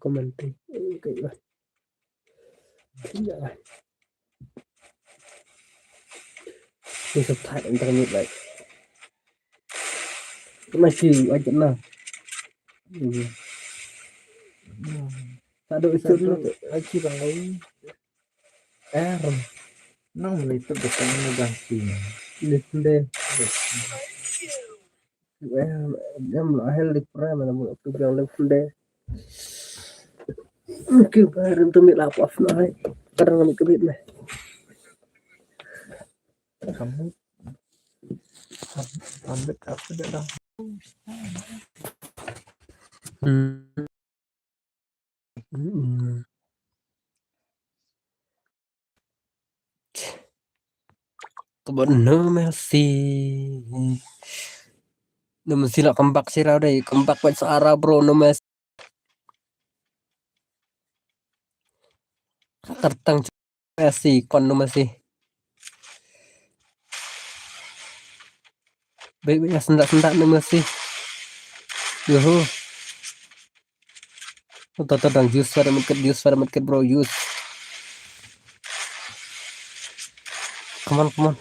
Komentar. Oke. Tidak lah. Ini subtitle internet baik. Masih aja nah. Ada isu dulu Lagi bang lagi. Nang itu betul negasi. Listen deh. Em ahel di pernah mana mau tu bilang listen deh. Mungkin baru tu mila apa naik. Kadang kami kebit meh. Kamu ambek apa dah? Bener masih. No mesti nak kembak sirau deh, kembak buat searah bro, no mas. Tertang masih kon no masih. Baik ya sendak no masih. Yoho. Toto dang jus pada market bro jus. Come on.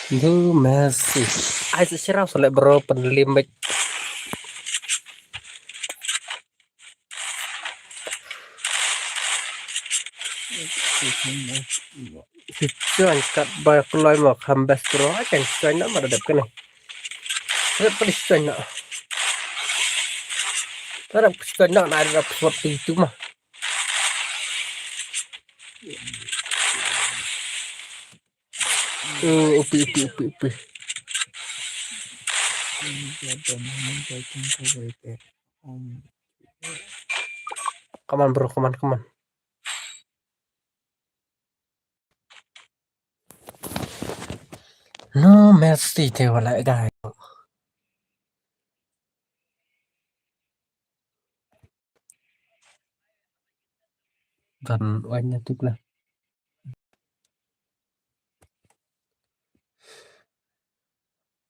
Itu masih. Ayo sirau soleh bro penlimbik. Cuan kat bay keluar mau kambas bro, acan cuan nak mana dap kena. Ada pedis cuan nak. Ada cuan nak ada seperti itu mah. Upi. Come on bro, come on. No mercy teh wala guys. Dan wanya tu lah.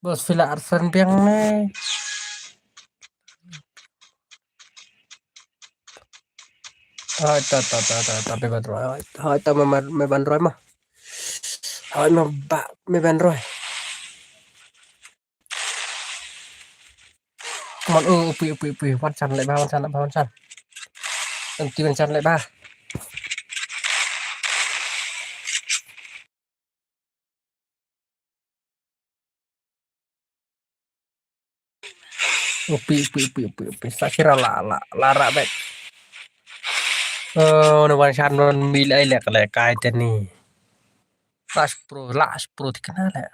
Bos Villa Arsan biang nih. Tapi bandroy. Ta me bandroy mah. Me bandroy. Come on, upi. Wan chan lại ba. Nanti wan chan lại ba. Upi. Saya kira lara bet. No wan chan non milai lek kai tani. Last pro dikenal ya.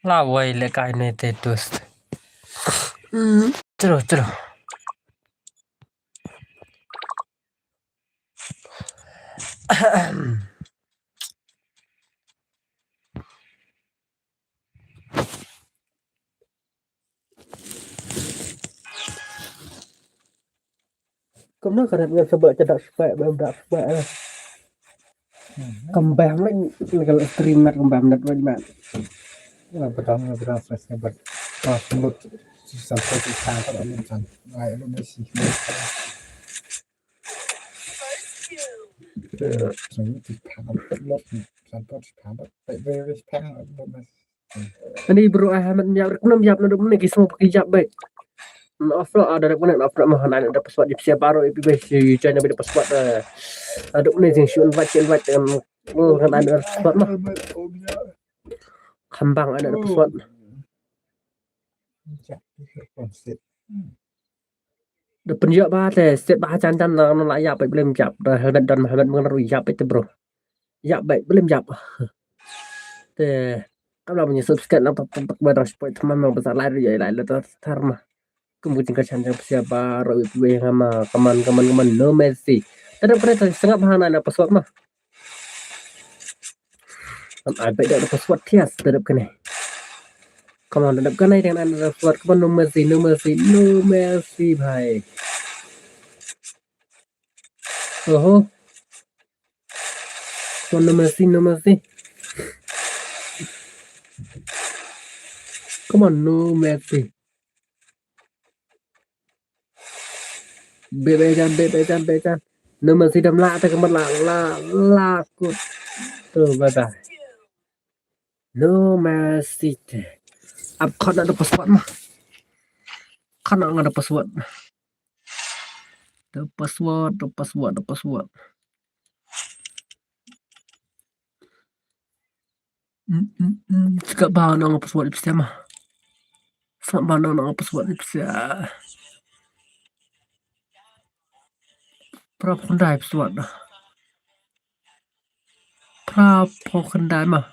Lawai lek kai ne te dost. Terus. Kamu nak kerap sebab cedak spek bedak spek. Kembang lagi kalau streamer kembang net banget. Là betul fresh ber. Oh, mulut sampai di sana kalau macam. Ay, lu masih. Sampai di sana lot sampai di sana. Very pang Ini bro Ahmad nyak nyak nak mana kisah mau pakai jap baik. Maaf lah ada mana maaf mah nak dapat spot di siap baru itu guys. Jangan dapat spot ada mana yang show invite kan ada spot mah. Kembang ada spot. Depan juga bah setiap bah cancan no layak baik belum jap dah helmet dan helmet mengenai jap itu bro. Ya baik belum jap. Teh kalau punya subscribe lah tempat baru supaya teman mau besar lari ya lah tar mah. Kemudian cancan siapa Roy sama kaman no Messi. Tetap kereta setengah bahan ada password mah. Am baik ada password tias tetap kena. Kamu tetap kena dengan ada password kaman no Messi bhai. Oh, no Messi. Come on, no Messi. Bebejan. No Messi đâm lạ thì cái lạ cút. Bye bye. No Messi. Ab kan ada password mah. Kan ada password. The password. Gak bahan ang password bisa mah. Sak bahan ang password bisa. Prap kendai password. Prap kendai mah.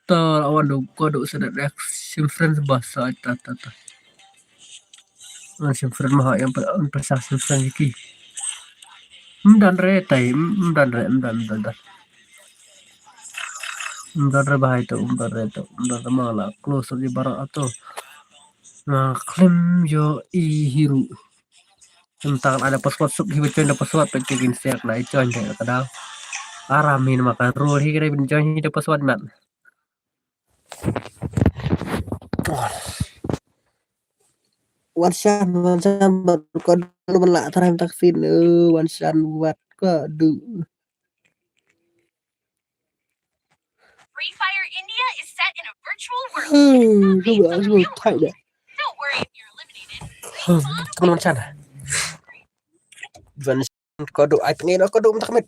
Tol awan do sedap reaction friends bahasa ta. Reaction friend mah yang persaksi friend iki. Dan retai, dan bahaya itu, dan malah close di barat atau nah klaim yo hiru tentang ada password sub hibu coy ada password pekin siap lah coy kadang aramin makan roll hikira bin coy ada password mat Wansan baru kado melak terang taksin wansan buat kado Free Fire India is set in a virtual world. It's not based on the real world. Don't worry if you're eliminated. teman wansan wansan kado aipnya no kado mentak met.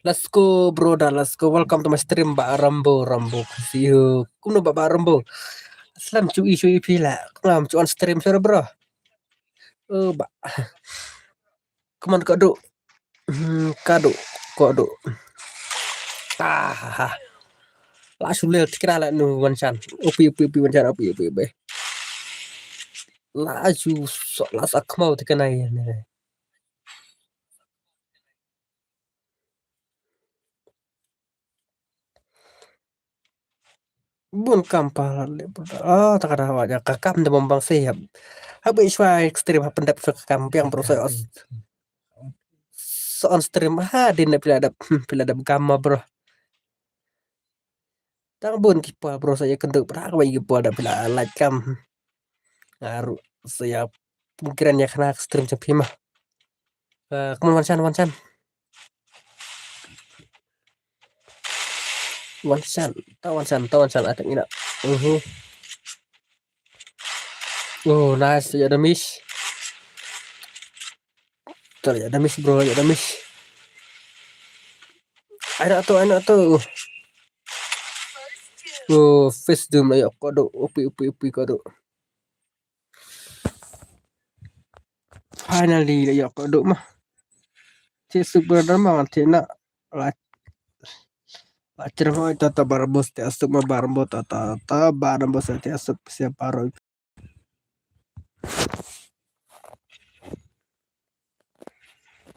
Let's go bro dah, let's go, welcome to my stream Mbak Rambo see you kuno Mbak Rambo Aslam cuy pila kuno cuan stream suara bro Mbak kuman kado lah sulil kira lah nu wansan upi wansan upi laju sok lasak mau dikenai nih bun kampal tak ada wajah kakam dan membang siap habis swai ekstrim pendap kakam yang proses on stream din pila ada gamma bro tang bun kipa bro saya kenduk berak bagi kipa ada pila like cam ngaruh saya pikirannya kena ekstrim cepi mah kamu wansan ada ini oh nice ya ada miss bro ada miss ada tuh oh face doom ayo kado upi kado finally ayo kado mah si super drama tina akhirnya mau tata barbos te asup mah barbo tata barbos te asup siap paro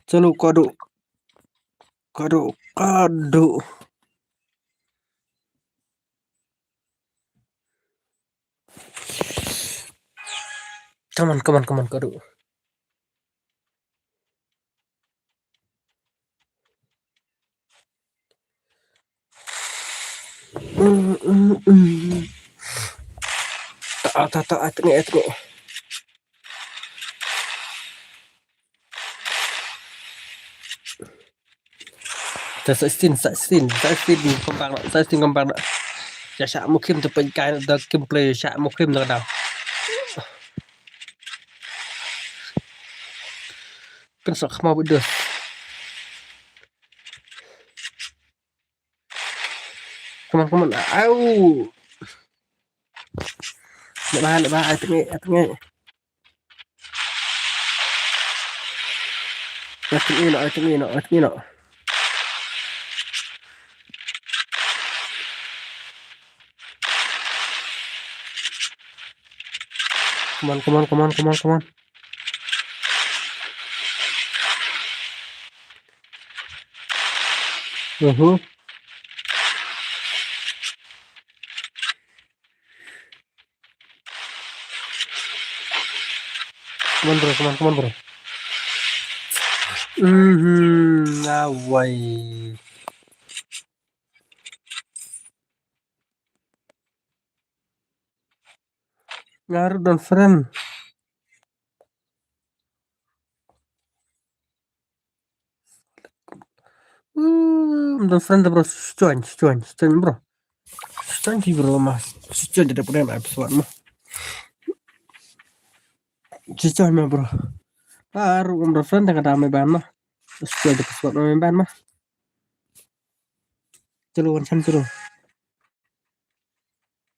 Celu kado Come on kado tak atne saya sin kembang ya syak mungkin tu penkai dah gameplay syak mungkin dah dah kan sok mau bedos come on au lebah atne I think you know. Come on. Uh-huh. Come on, bro. Away. Ngaruh dan friend. Dan friend bro, join bro. Join di bro mas. Join tidak pernah episode mah. Join mah bro. Baru bro friend dengan ramai ban mah. Join di episode ramai ban mah. Chalo wansan chalo.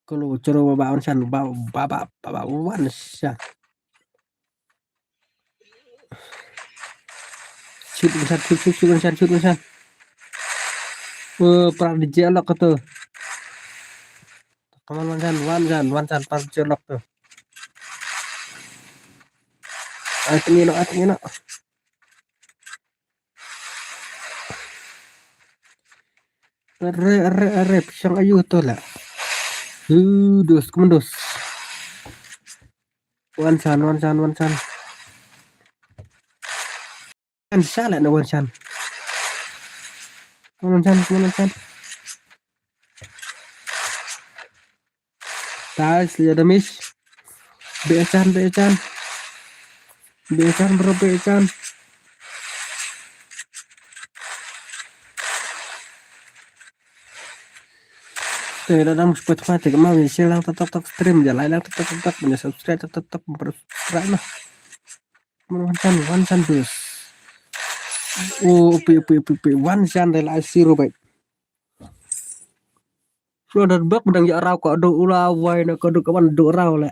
Kalau chalo baba wansan baba wansan. Shoot wansan. Perang di jelok tuh. Come on wansan pas jelok tuh. I think you know. Arre, pisang ayu tuh lah. Dos, kemendos. Wansan. Kan salah na wansan. Wansan. Tas lihat miss. Becan. Becan bro. Tuh, dalam Spotify tiga mau share lang tetap stream jalan lang tetap punya subscribe tetap subscribe lah. Wansan bos. Oh, pi wansan dari zero baik. Sudah bak bedang ya rau kok do ulawai nak do kawan do rau lah.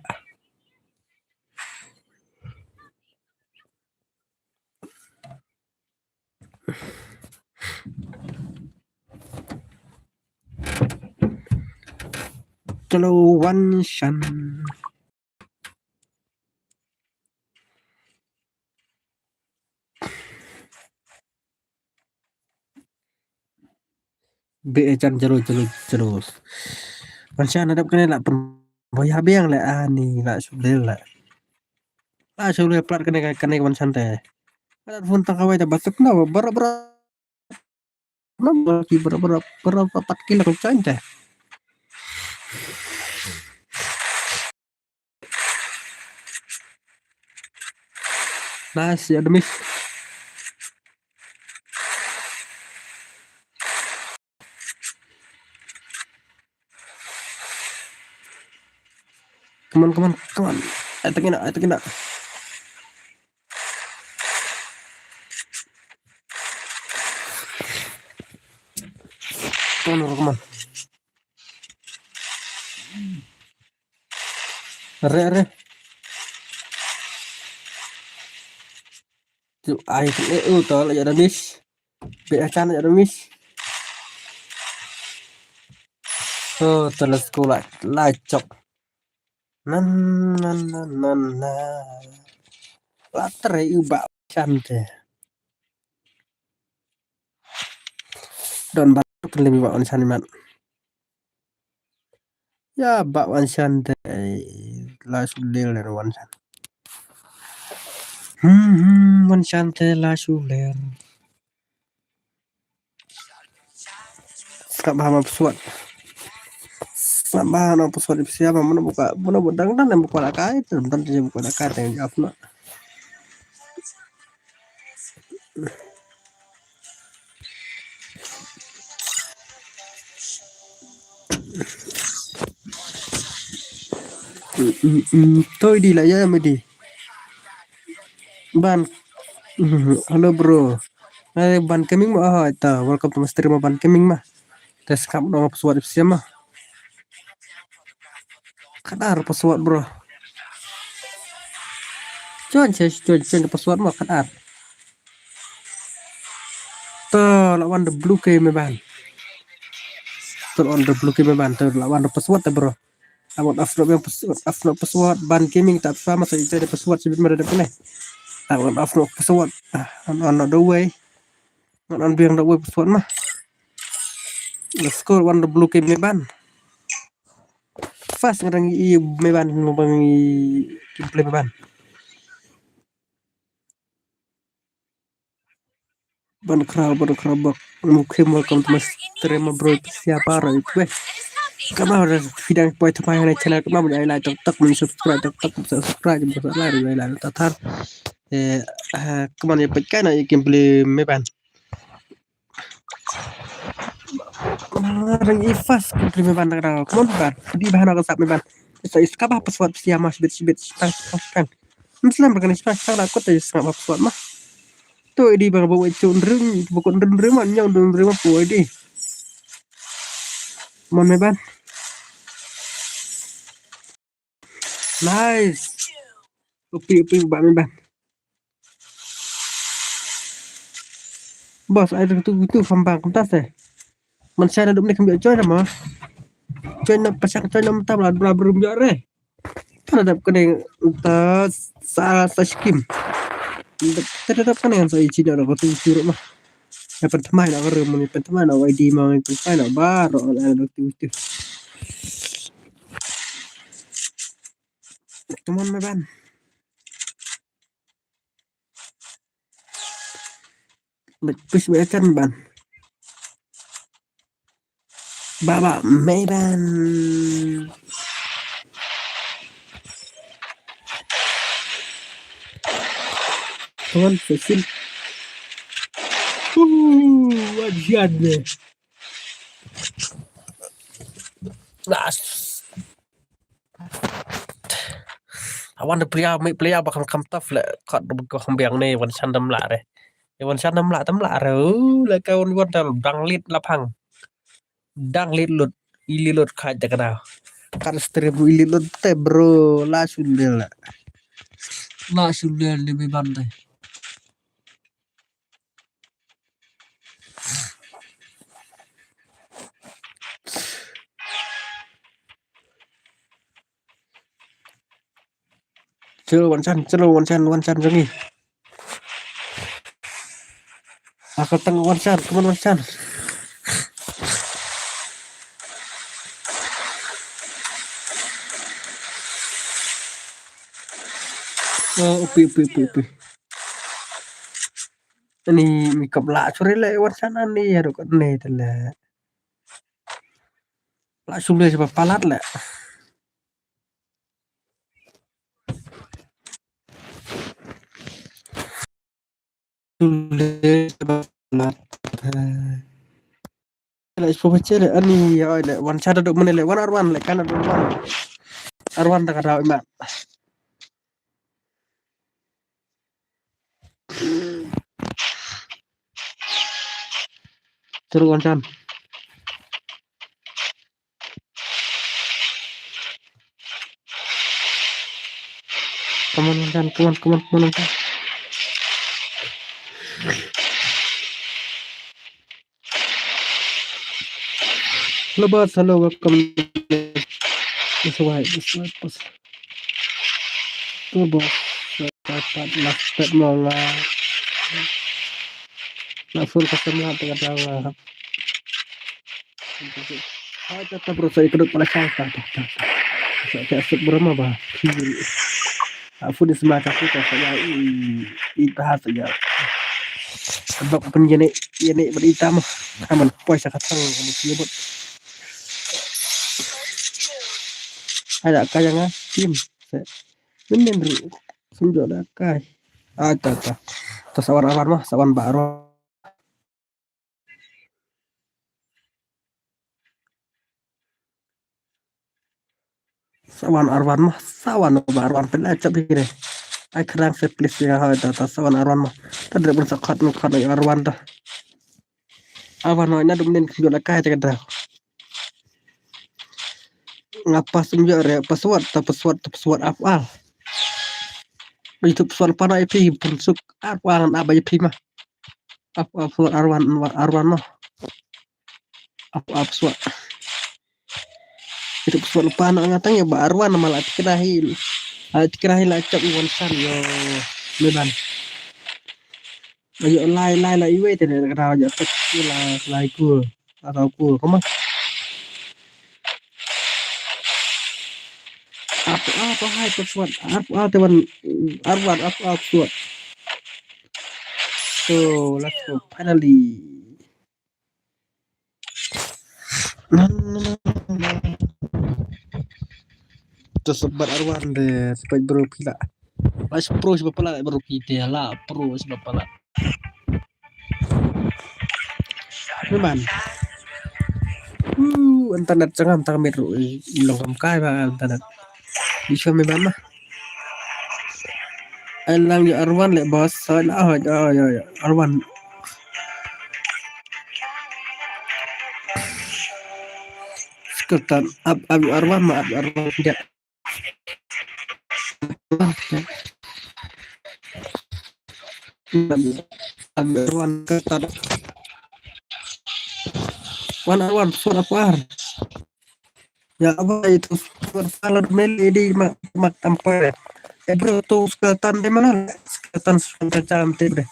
Kalau wansan. Becan terus. Wansan hadap kena lah boya biang lah ani lah sudah lah. Sudah plat kena wansan teh. Ada pun tak kawai dah batuk na berapa berapa 4 kilo coy teh. Nice ya demis. Come on. I think nak. Come on. Are. Tu ai tol ya demis. Becan ya demis. Oh, terus sekolah lacok. Nan. Later ubah cantik. Don batuk lebih bak wansan man. Ya bak wansan teh la sulir le wansan. Wansan teh la sulir. Tak paham apa suat. Tak paham apa suat siapa mana budang dan yang buka lakai itu dan dia buka lakai yang jawab nak. Thôi đi lại ya medi. Ban. Halo bro. Ban keming mah welcome to stream ban keming mah. Tes kamu dong pesawat siapa mah. Kadar pesawat bro. Cuan pesawat mah kadar. lawan the blue game mấy bạn on the blue game mấy bạn lawan the password bro lawan afro password ban gaming tak sama saya jadi password sibit mereka punya lawan afro password on the way on biang the way password mah let's go lawan the blue game mấy bạn fast ngarang i mấy bạn ngomong gameplay mấy bạn ban kerabak mungkin welcome to my stream bro siapa orang itu các bạn khi đang quay tham gia này channel các bạn hãy like tắt mình subscribe subscribe like lại ta than các bạn nhớ cái này gameplay mấy bạn rang fast gameplay mấy bạn nào come on bạn di bahan aku sap mấy bạn saya iskabah password siapa mas bit kan Muslim berkenis pasang aku tadi sangat password mah tuh di bang bawa cundrung bukan cundrung mah nyong cundrung mah puai di mon mấy bạn nice upi bạn mấy bạn boss ai tu phòng bang công tác này mình sai là đúng này không bị chơi mà chơi nó pasang chơi nó tam là belum jauh re kan ada kena ta sa skim tetap kan yang saya cina ada waktu suruh mah ya pertama nak kerem ni pertama nak ID mah itu kan nak baru ada waktu itu teman mấy bạn lịch push bé chân bạn ba mấy bạn teman session wajan deh awan the player bakal kam tough le khat ko khombiang ne wan san dam la re wan san dam la re le ka wan ta dang lit la phang dang lit lut ili lut khai ta kada kan stream ili lut te bro la sundel ni me ban te Chelo one chan jangi. Aku tengah one chan, come on one chan. Oh, upi. Ini mi kapla sore le one chan ani ya dok ne tele. La sule sebab palat le. Sule sebab palat. Le sebab cele ani ya le one chan dok menele one arwan le kan arwan tak ada imak. Seru one chan. Come on one chan. Hello, welcome. This was tuh bos dapat last mau full customer dengan dalam tetap berusaha ikut pada saya berapa bah aku di sebelah kaki saya bahas saja sebab penjene ini berita mah aman puasa katang menyebut ada kayaknya tim Bener sunjuk dah kai. Ada. Terus sawan mah sawan baru. Sawan arwan mah sawan baru pelacak begini. Ai kerang seplis ya ada sawan arwan mah. Tadi pun sakat ya arwan dah. Arwan nya dumen sunjuk dah kai tak ada. Ngapa sunjuk ya pesawat afal. YouTube soal para IP bersuk apa abai IP mah Up suat Arwan mah. Up suat. Hidup suat lupa anak ngatang ya Ba Arwan malah dikirahin. Dikirahin lah cok Iwan San yo. Medan. Ayo lai lah iwe tidak kenal aja tek lai cool atau cool. Kamu apa hai suat apa teman Arwan up suat. So let's go finally. Terus sebat Arwan deh sebat bro pila. Mas pro sebab pala bro kita lah pro sebab pala. Memang. Internet cengam tang meru ilong kam kai ba internet. Bisa memang mah. Alang ya Arwan le bos salah ya Arwan. Seketan ab Arwan mah Arwan dia. Arwan ketat. Wan suara apa? Ya apa itu kalau meli di mak tampar. Bro tuh seketan di mana? Seketan cantik deh.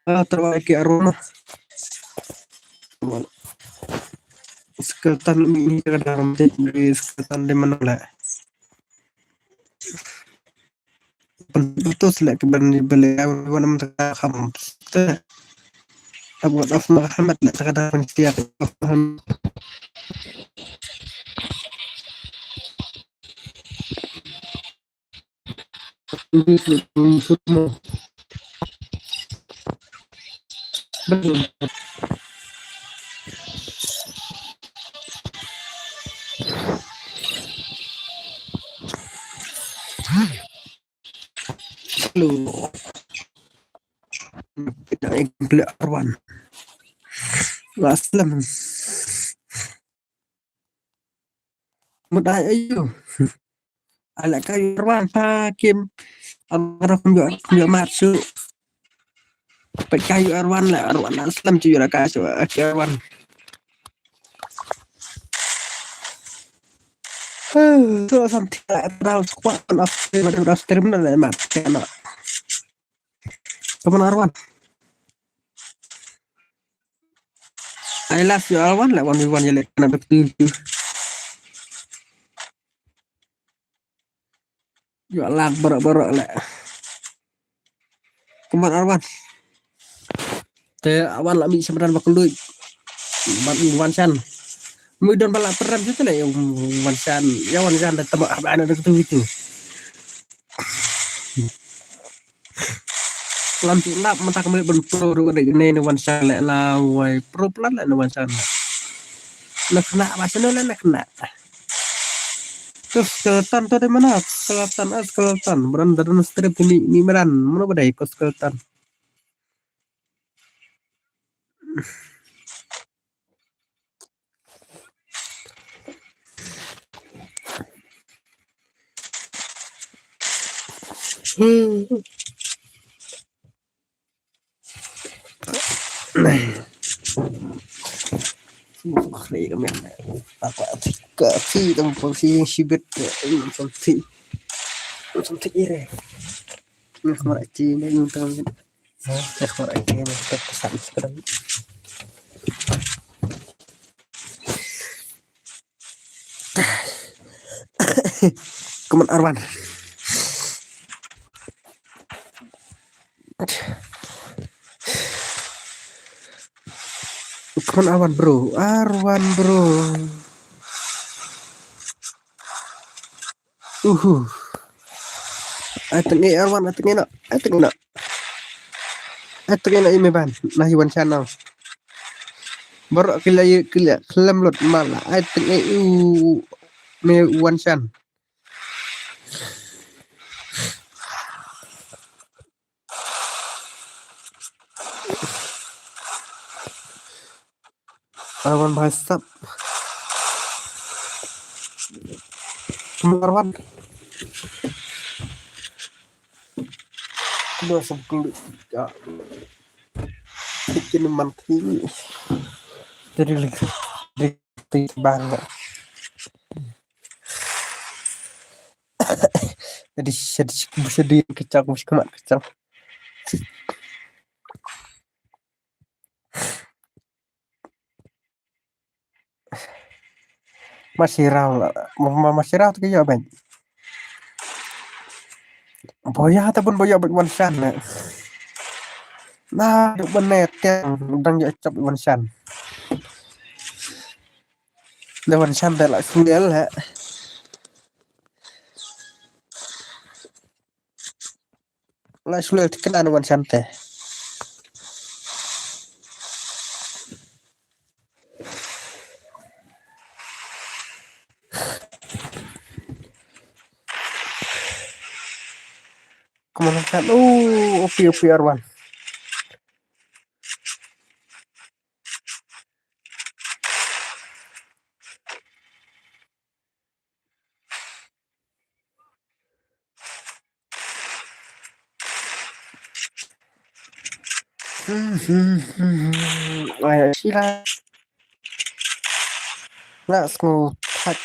Terbaik ya Arwan. Seketan ini kadang di seketan di mana lah? Betul lah keberani beliau wana mereka ham. Abu Muhammad lah kadang setiap semua betul. Lu tidak beli Arwan Aslam mudah ayo ala kayu Arwan hakim Arwan juga masuk kayu Arwan lah Arwan Aslam cuy kasih Arwan tu something terlalu kuat pada stream lah mat kena teman Arwan I love you Arwan lah 1v1 jelek kena betul yo lag berok lah teman Arwan te awan lah mi sebenarnya bakal duit Wansan mudah balap peram itu lah yang Wansan ya Wansan ada tebak ada itu lampu lap mentak kembali berpro ada gini Wansan lah lawai pro pelan lah Wansan nak kena macam nak kena terus skeleton tuh di mana skeleton beranda dan strip ini meran mana pada ikut skeleton Kali kami apa kasih tempat si sibet something ire ini kamera Cina yang tangan kamera Cina pesan sekarang Kemen Arwan Kemen Arwan bro Ateng Arwan ateng nak ini ban nah Iwan channel baru kelam lot malah ateng me Iwan channel Arwan bahasa Arwan kedua sebelum Bikin mati. Dari banget. Jadi sedih kecak musik kemat kecak. Masih raw lah. Masih raw tuh kayak apa? Boya ataupun boya buat sana. Nah, benet yang đang dạy chọc Văn Sàn. Để Văn Sàn tại lại không nhớ là lại xuống thì cái nào Văn Sàn tệ. Come on, Sàn. Opi Arwan. Ay, sila. Nggak semua tak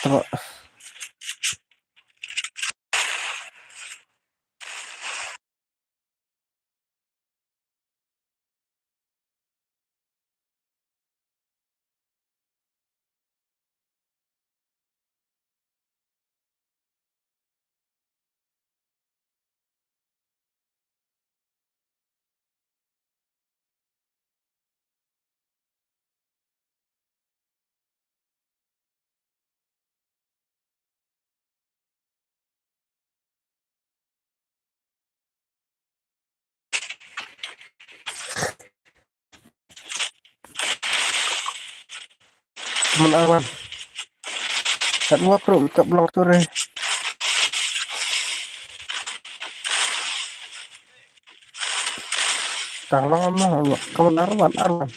teman Arwan. Tak gua bro, tak blok tuh re. Tolong ngomong, kamu Arwan.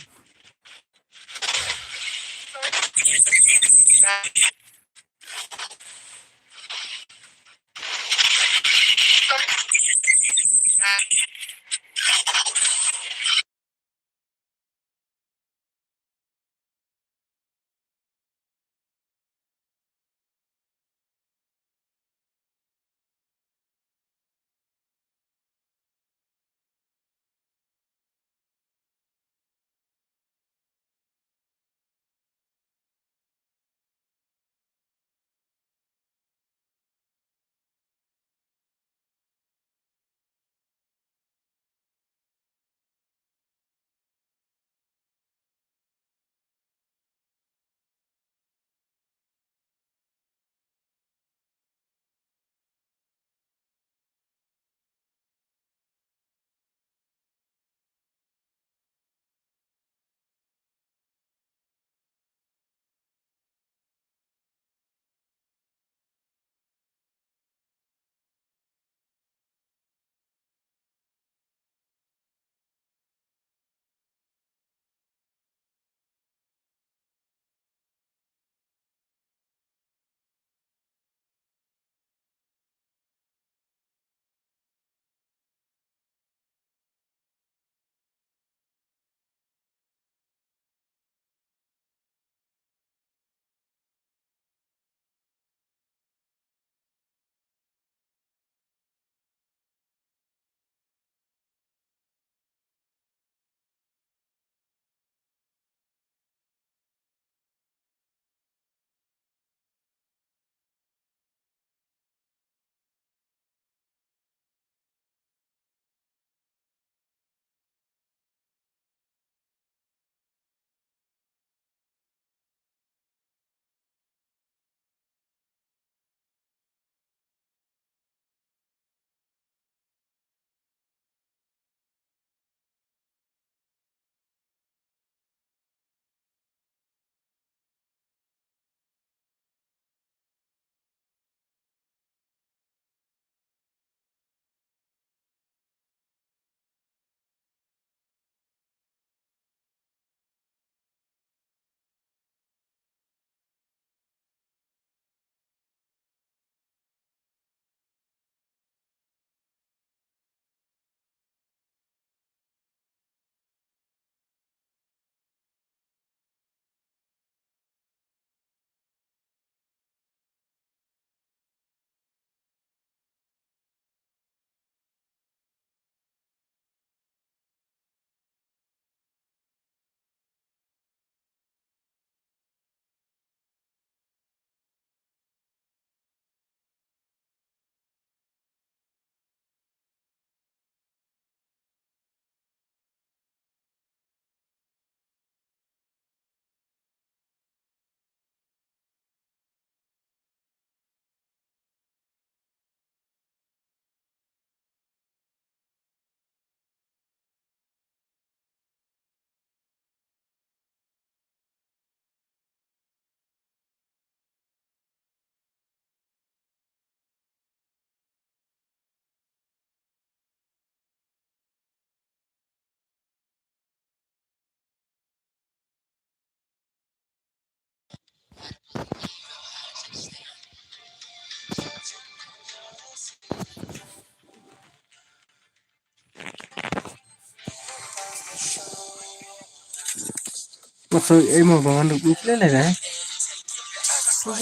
maksud mau bangun dulu lele deh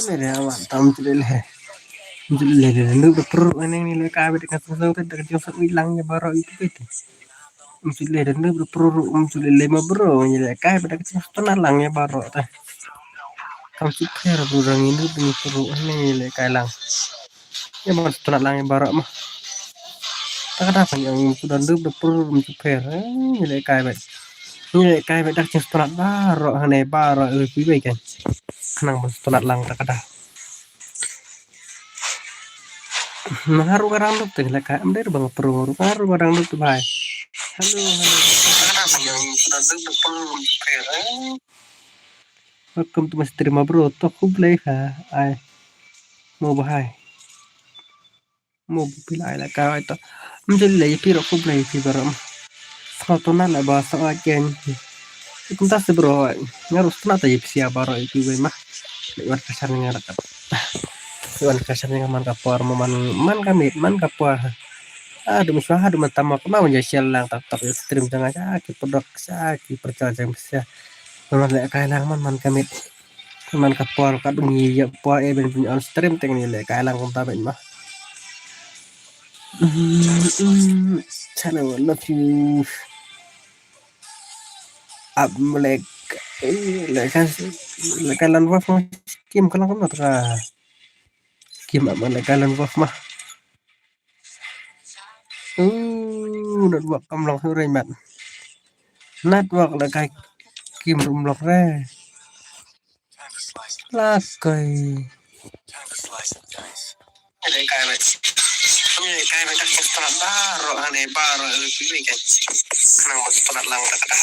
lele awak tam lele dulu perlu ini nilai kawin dengan sesuatu dengan jasa hilangnya baru itu lele dulu perlu lele mah bro nilai kawin dengan sesuatu nalangnya baru teh kamu super kurang ini dengan perlu ini nilai kailang ya mas nalangnya baru mah tak ada apa yang sudah dulu perlu super nilai kawin dengan sesuatu baru aneh baru lebih baik kan kenang mas lang tak ada haru karang lu tuh lah kayak amder bang perlu haru karang lu tuh bay halo kenapa yang sudah depan welcome to mas terima bro toh kublai ha ai mau bahai mau pilih lah kau itu menjadi lagi piro kublai pi baram kau tuh nala bahasa aja itu tas bro ngarus kenapa ya siapa baro itu gue mah lewat kasarnya ngarak lewat kasarnya man kapor man kami man kapor aduh misal aduh matamak mau jadi sialang tak stream tengah sakit produk sakit percaya bisa memang lek kailang man kami man kapor kadung iya po ben punya on stream teng ni lek kailang kum taben mah hello love you ab melek lek kan lek kailan waf kim kalang kam ta kim ab lek kailan waf mah udah dua kam long hore mat nat wak lek kai kim rum lok re lakai kayak tak setelah baru aneh baru lebih kan kenapa setelah lang tak ada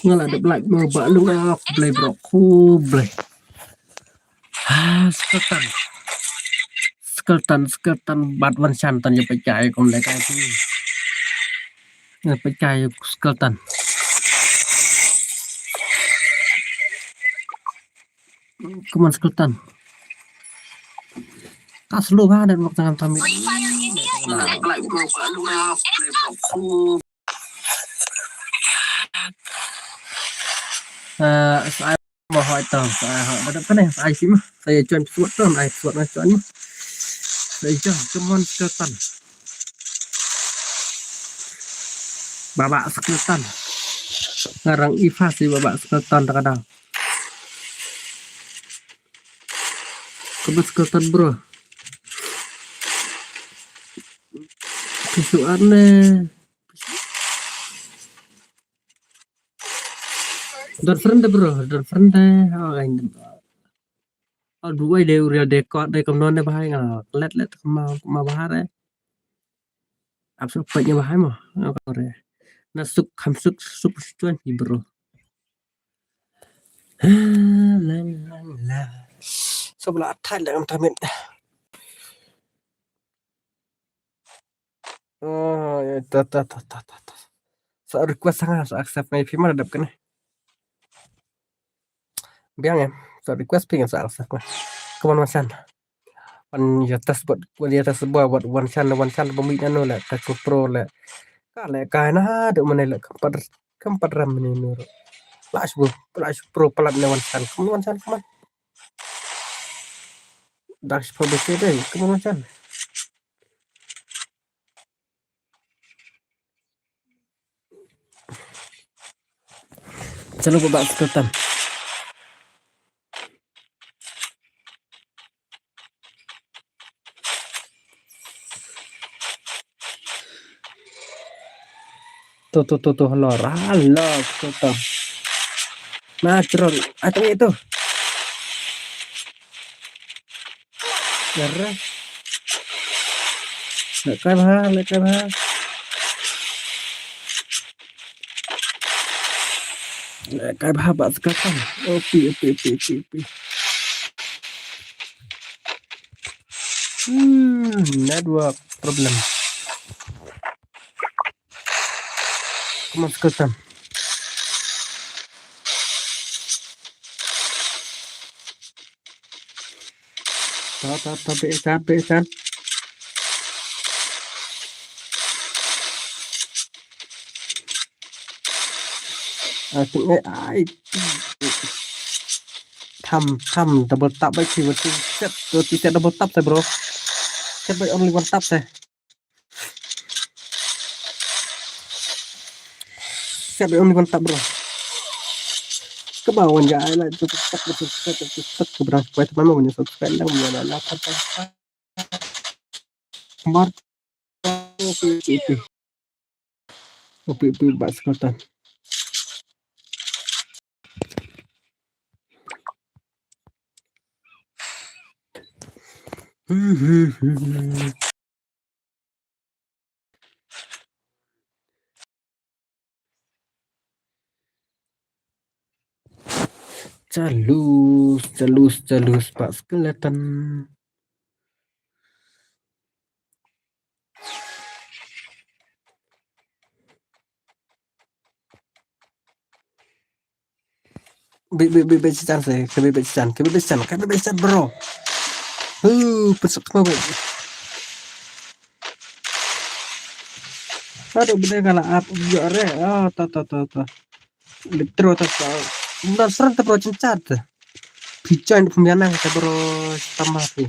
Ngala ada black mau bak lu ngap play bro kuble. Skeltan bat wan santan ya percaya kom le kai tu. Ya percaya skeltan. Kuman skeltan. Tak selu ba dan waktu ngam tamit. Free Fire India is set in a virtual world, and it's time Saya mau hỏi tao saya ada apa nih saya sih mah saya cuan suat tuh saya suat mah cuan mah saya cuman skeltan babak skeltan ngarang Iva sih babak skeltan terkadang kebet skeltan bro visualnya dan friend bro dan friend dua ide real dekor deh kemudian deh bahaya nggak let mau bahaya absolut banyak bahaya mah Korea nah suk cuan sih bro la sebelah atas lah tamin oh ya ta so request sangat so accept my firma ada kan biang ya so request pengen so accept mah kemana masan pan ya tas buat dia tas sebuah buat one chan pemikiran lo lah tak pro lah kale kana ada mana lah keempat ram ini nur flash pro pelat one chan kemana dash pro bc deh kemana chan Jangan lupa skeltan. Tuh lor skeltan. Natural. Atau itu. Darah. Lekai bah. Lekai bah bat skeltan. Opi. Network problem. Kemas skeltan. Besan. Ai thăm double tap ấy thì một set double tap thôi bro set by only one tap thôi set by only one tap bro kebawaan gak lah itu tetap keberapa supaya teman-teman punya subscribe dan punya lapan smart OP bak skeltan Calus Pak Skeleton. Kebebasan bro. Pesek mau. Aduh bener kalau apa jare. Ta. Elektro ta. Benar serang ta bro cencat. Bican pembianan ta bro tambah tuh.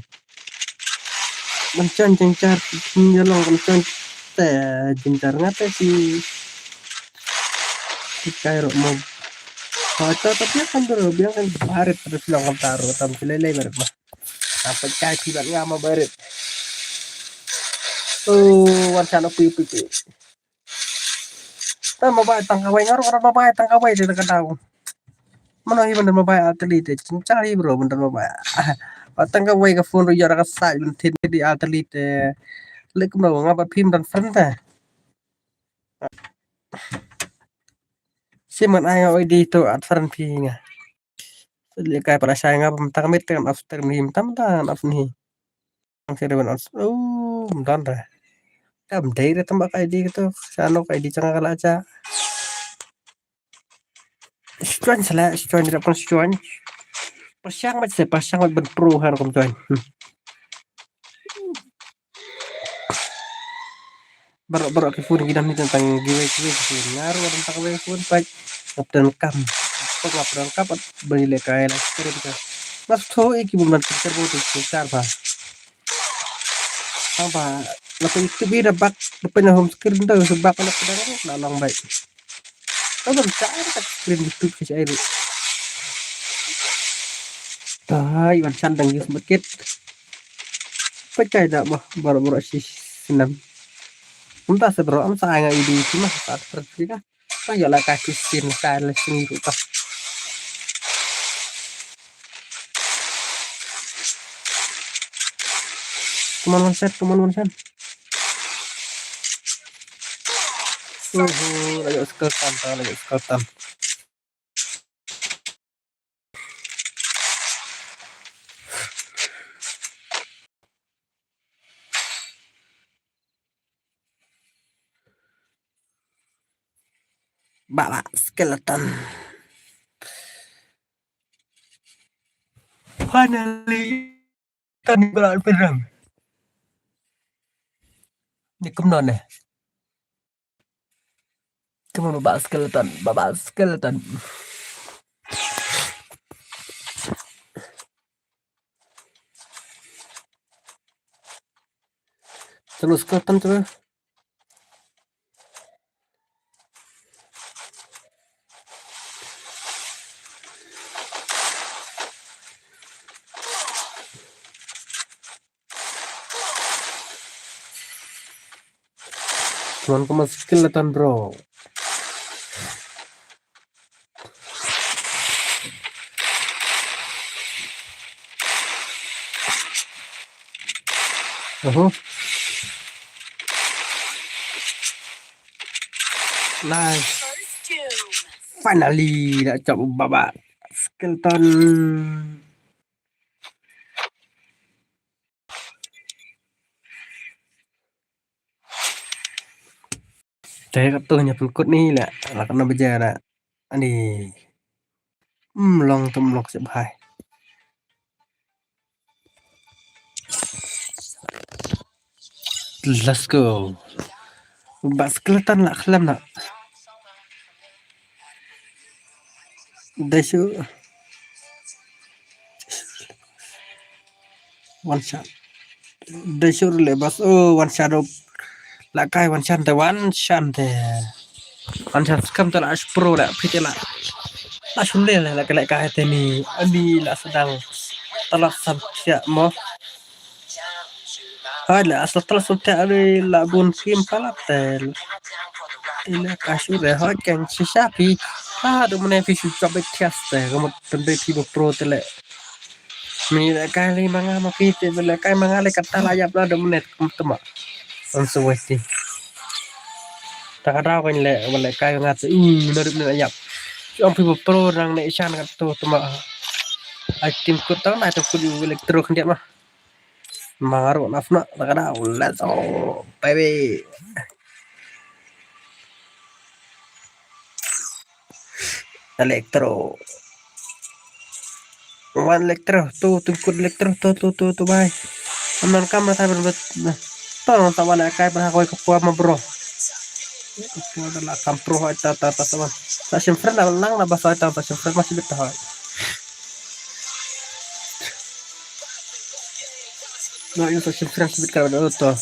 Mencan cencar nyolong mencan teh cencar ngata sih. Kayak mau tapi kan bro bilang kan barit terus bilang taruh tampil lele barit mah apa kaki dan ngama barit warcana pipi ta mabay tangkaway ngaro karena mabay tangkaway di tahu mana hi bener mabay atlet cari bro bener mabay tangkaway ka phone ro ka sa tin di atlet lek mo ngapa pim dan frente man ayo dito at faran pinga. Kaya para saya nga pamtakamit kan after ni tamtan af ni. Ang sirban os. Oh, dan ra. Kam dai ra tamba kay di gitu. Sano kay di canga kala aja. Stuan sala, stuan ra pang stuan. Pasyang mat se pasyang mat berperuhan kom tuan. Baru-baru ke pun gidam ni tentang giveaway ngaruh tentang giveaway pun baik dan kam. Pengapran kapat beli lekay lah sekali kita. Mas to iki bulan pikir butuh besar pa. Apa? Lepas itu bida bak depan home screen tu sebab kalau pedang na lang baik. Kau kan cari tak screen YouTube ke air. Tai wan sandang gis bekit. Pecah dak bah baru-baru si senam. Entah sebro am saya ngai di cuma saat pergi dah. Kayak lah kasih sin kali sini tu. Come on, one set. Lagi skeltan. Bala skeleton. Finally, tani berat perang. Ni kemana nih? Kemana babak skeleton. Terus skeleton tu. Cuman kemas skeleton bro. Nice. Finally đã chọn babak skeleton. Saya katanya pengikut ni lah, kena berjaya ani. Long tumlok sebhai. Let's go. Babak skeleton lah kelam nak. Desu. One shot. Desu lebas. Oh, one shot. Lah kai one shot the one shot the. One shot kam tu lah pro lah, piti lah. Lah sulit lah kalau kai ni. Ani lah sedang telah sampai mo. Hala asal telah sampai ada labun film palatel. Ila kasur dah kan sisapi. Ada mana fisu coba test kamu tembak tiba pro tele. Mira kali manga mapite bela kai manga le kata layap lah ada menit tema. Langsung westi. Tak ada kan le bela kai ngat menurut layap. Om tiba pro orang nek shan kat tu tema. Tim ku tahu nak tu ku elektro kan dia mah. Mangaruh nafna tak ada let's go baby. Elektro. One elektro tu kut elektro tu bye. Aman kamera saya berbet. Tolong tawan kai pernah kau kepua ma bro. Kepua adalah kampro ta sama. Session friend lang na basa ta session friend masih betah. No, yung session friend sebut kalau ada to.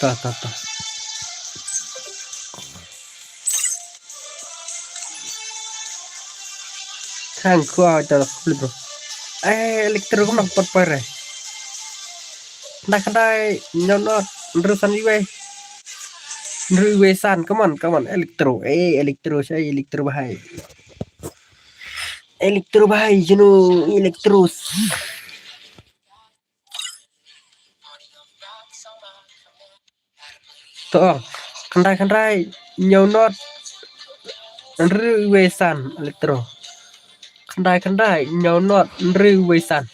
Ta. Kan ko ada bro. Elektro ko nagpapare. Nakadai nyonot nerusan iwe san come on elektro saya elektro bahai jenuh elektros toh Kendai nhau not rư về san elektro kendai nhau not rư về san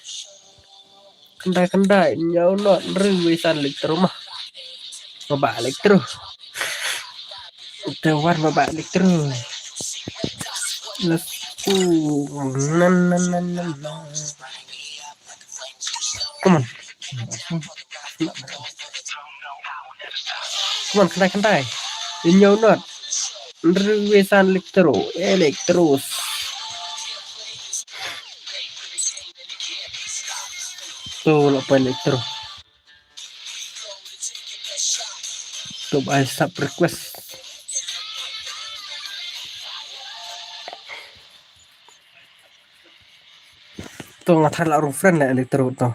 kendai nhau not rư về san elektro mah mabak elektro tewar mabak elektro let's go na. Come on kendai nhau not rư về san elektros tuh apa elektro coba sub request tuh nggak terlalu friend lah elektro tuh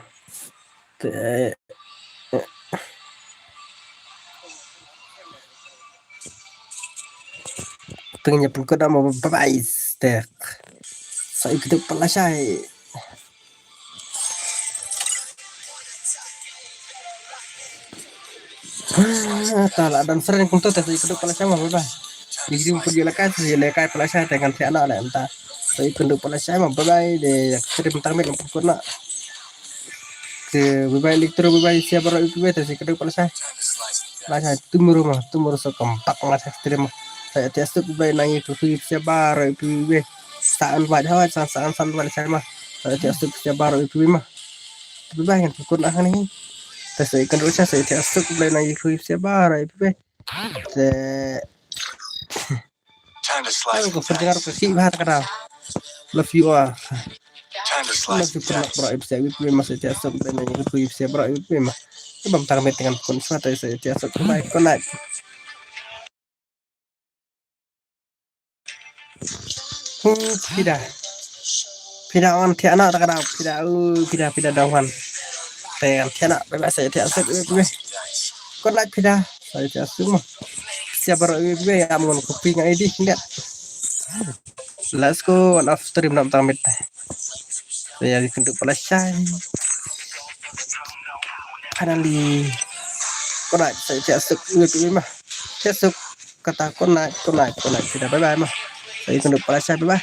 tengahnya pun kau dah mau berbais deh saya gitu pelasai kalau dan sering untuk tes ikut pelasai mah bye. Jadi perjalanan pelasai dengan si anak lah entah. Saya ikut pelasai mah bye deh. Sering tampil untuk kena. Ke bye elektro bye siapa orang itu tes ikut pelasai. Pelasai tumur sekompak mas ekstrim. Saya tes tu bye nangi tu siapa orang itu bye. Saan wajah saan pelasai mah. Saya tes tu siapa orang itu mah. Bye yang ikut lah ni. Saya ikut pelasai saya tes tu bye nangi tu siapa orang itu bye. Aku pendengar kasih bahas kadang. Love you all. Love you pernah berai bisa itu masih tiasa dan yang itu bisa berai itu mah. Sebab target dengan konsep saya tiasa terbaik connect. Tidak on tiana tak kadang tidak dawan. Dengan tiana bebas saya tiasa itu. Connect tidak saya tiasa mah. Siapa orang itu yang mau kopi ngai di enggak? Let's go on off stream nak tamit. Saya kena pelasai. Finally, konak saya masuk itu mah. Masuk kata konak tidak bye bye mah. Saya kena pelasai bye bye.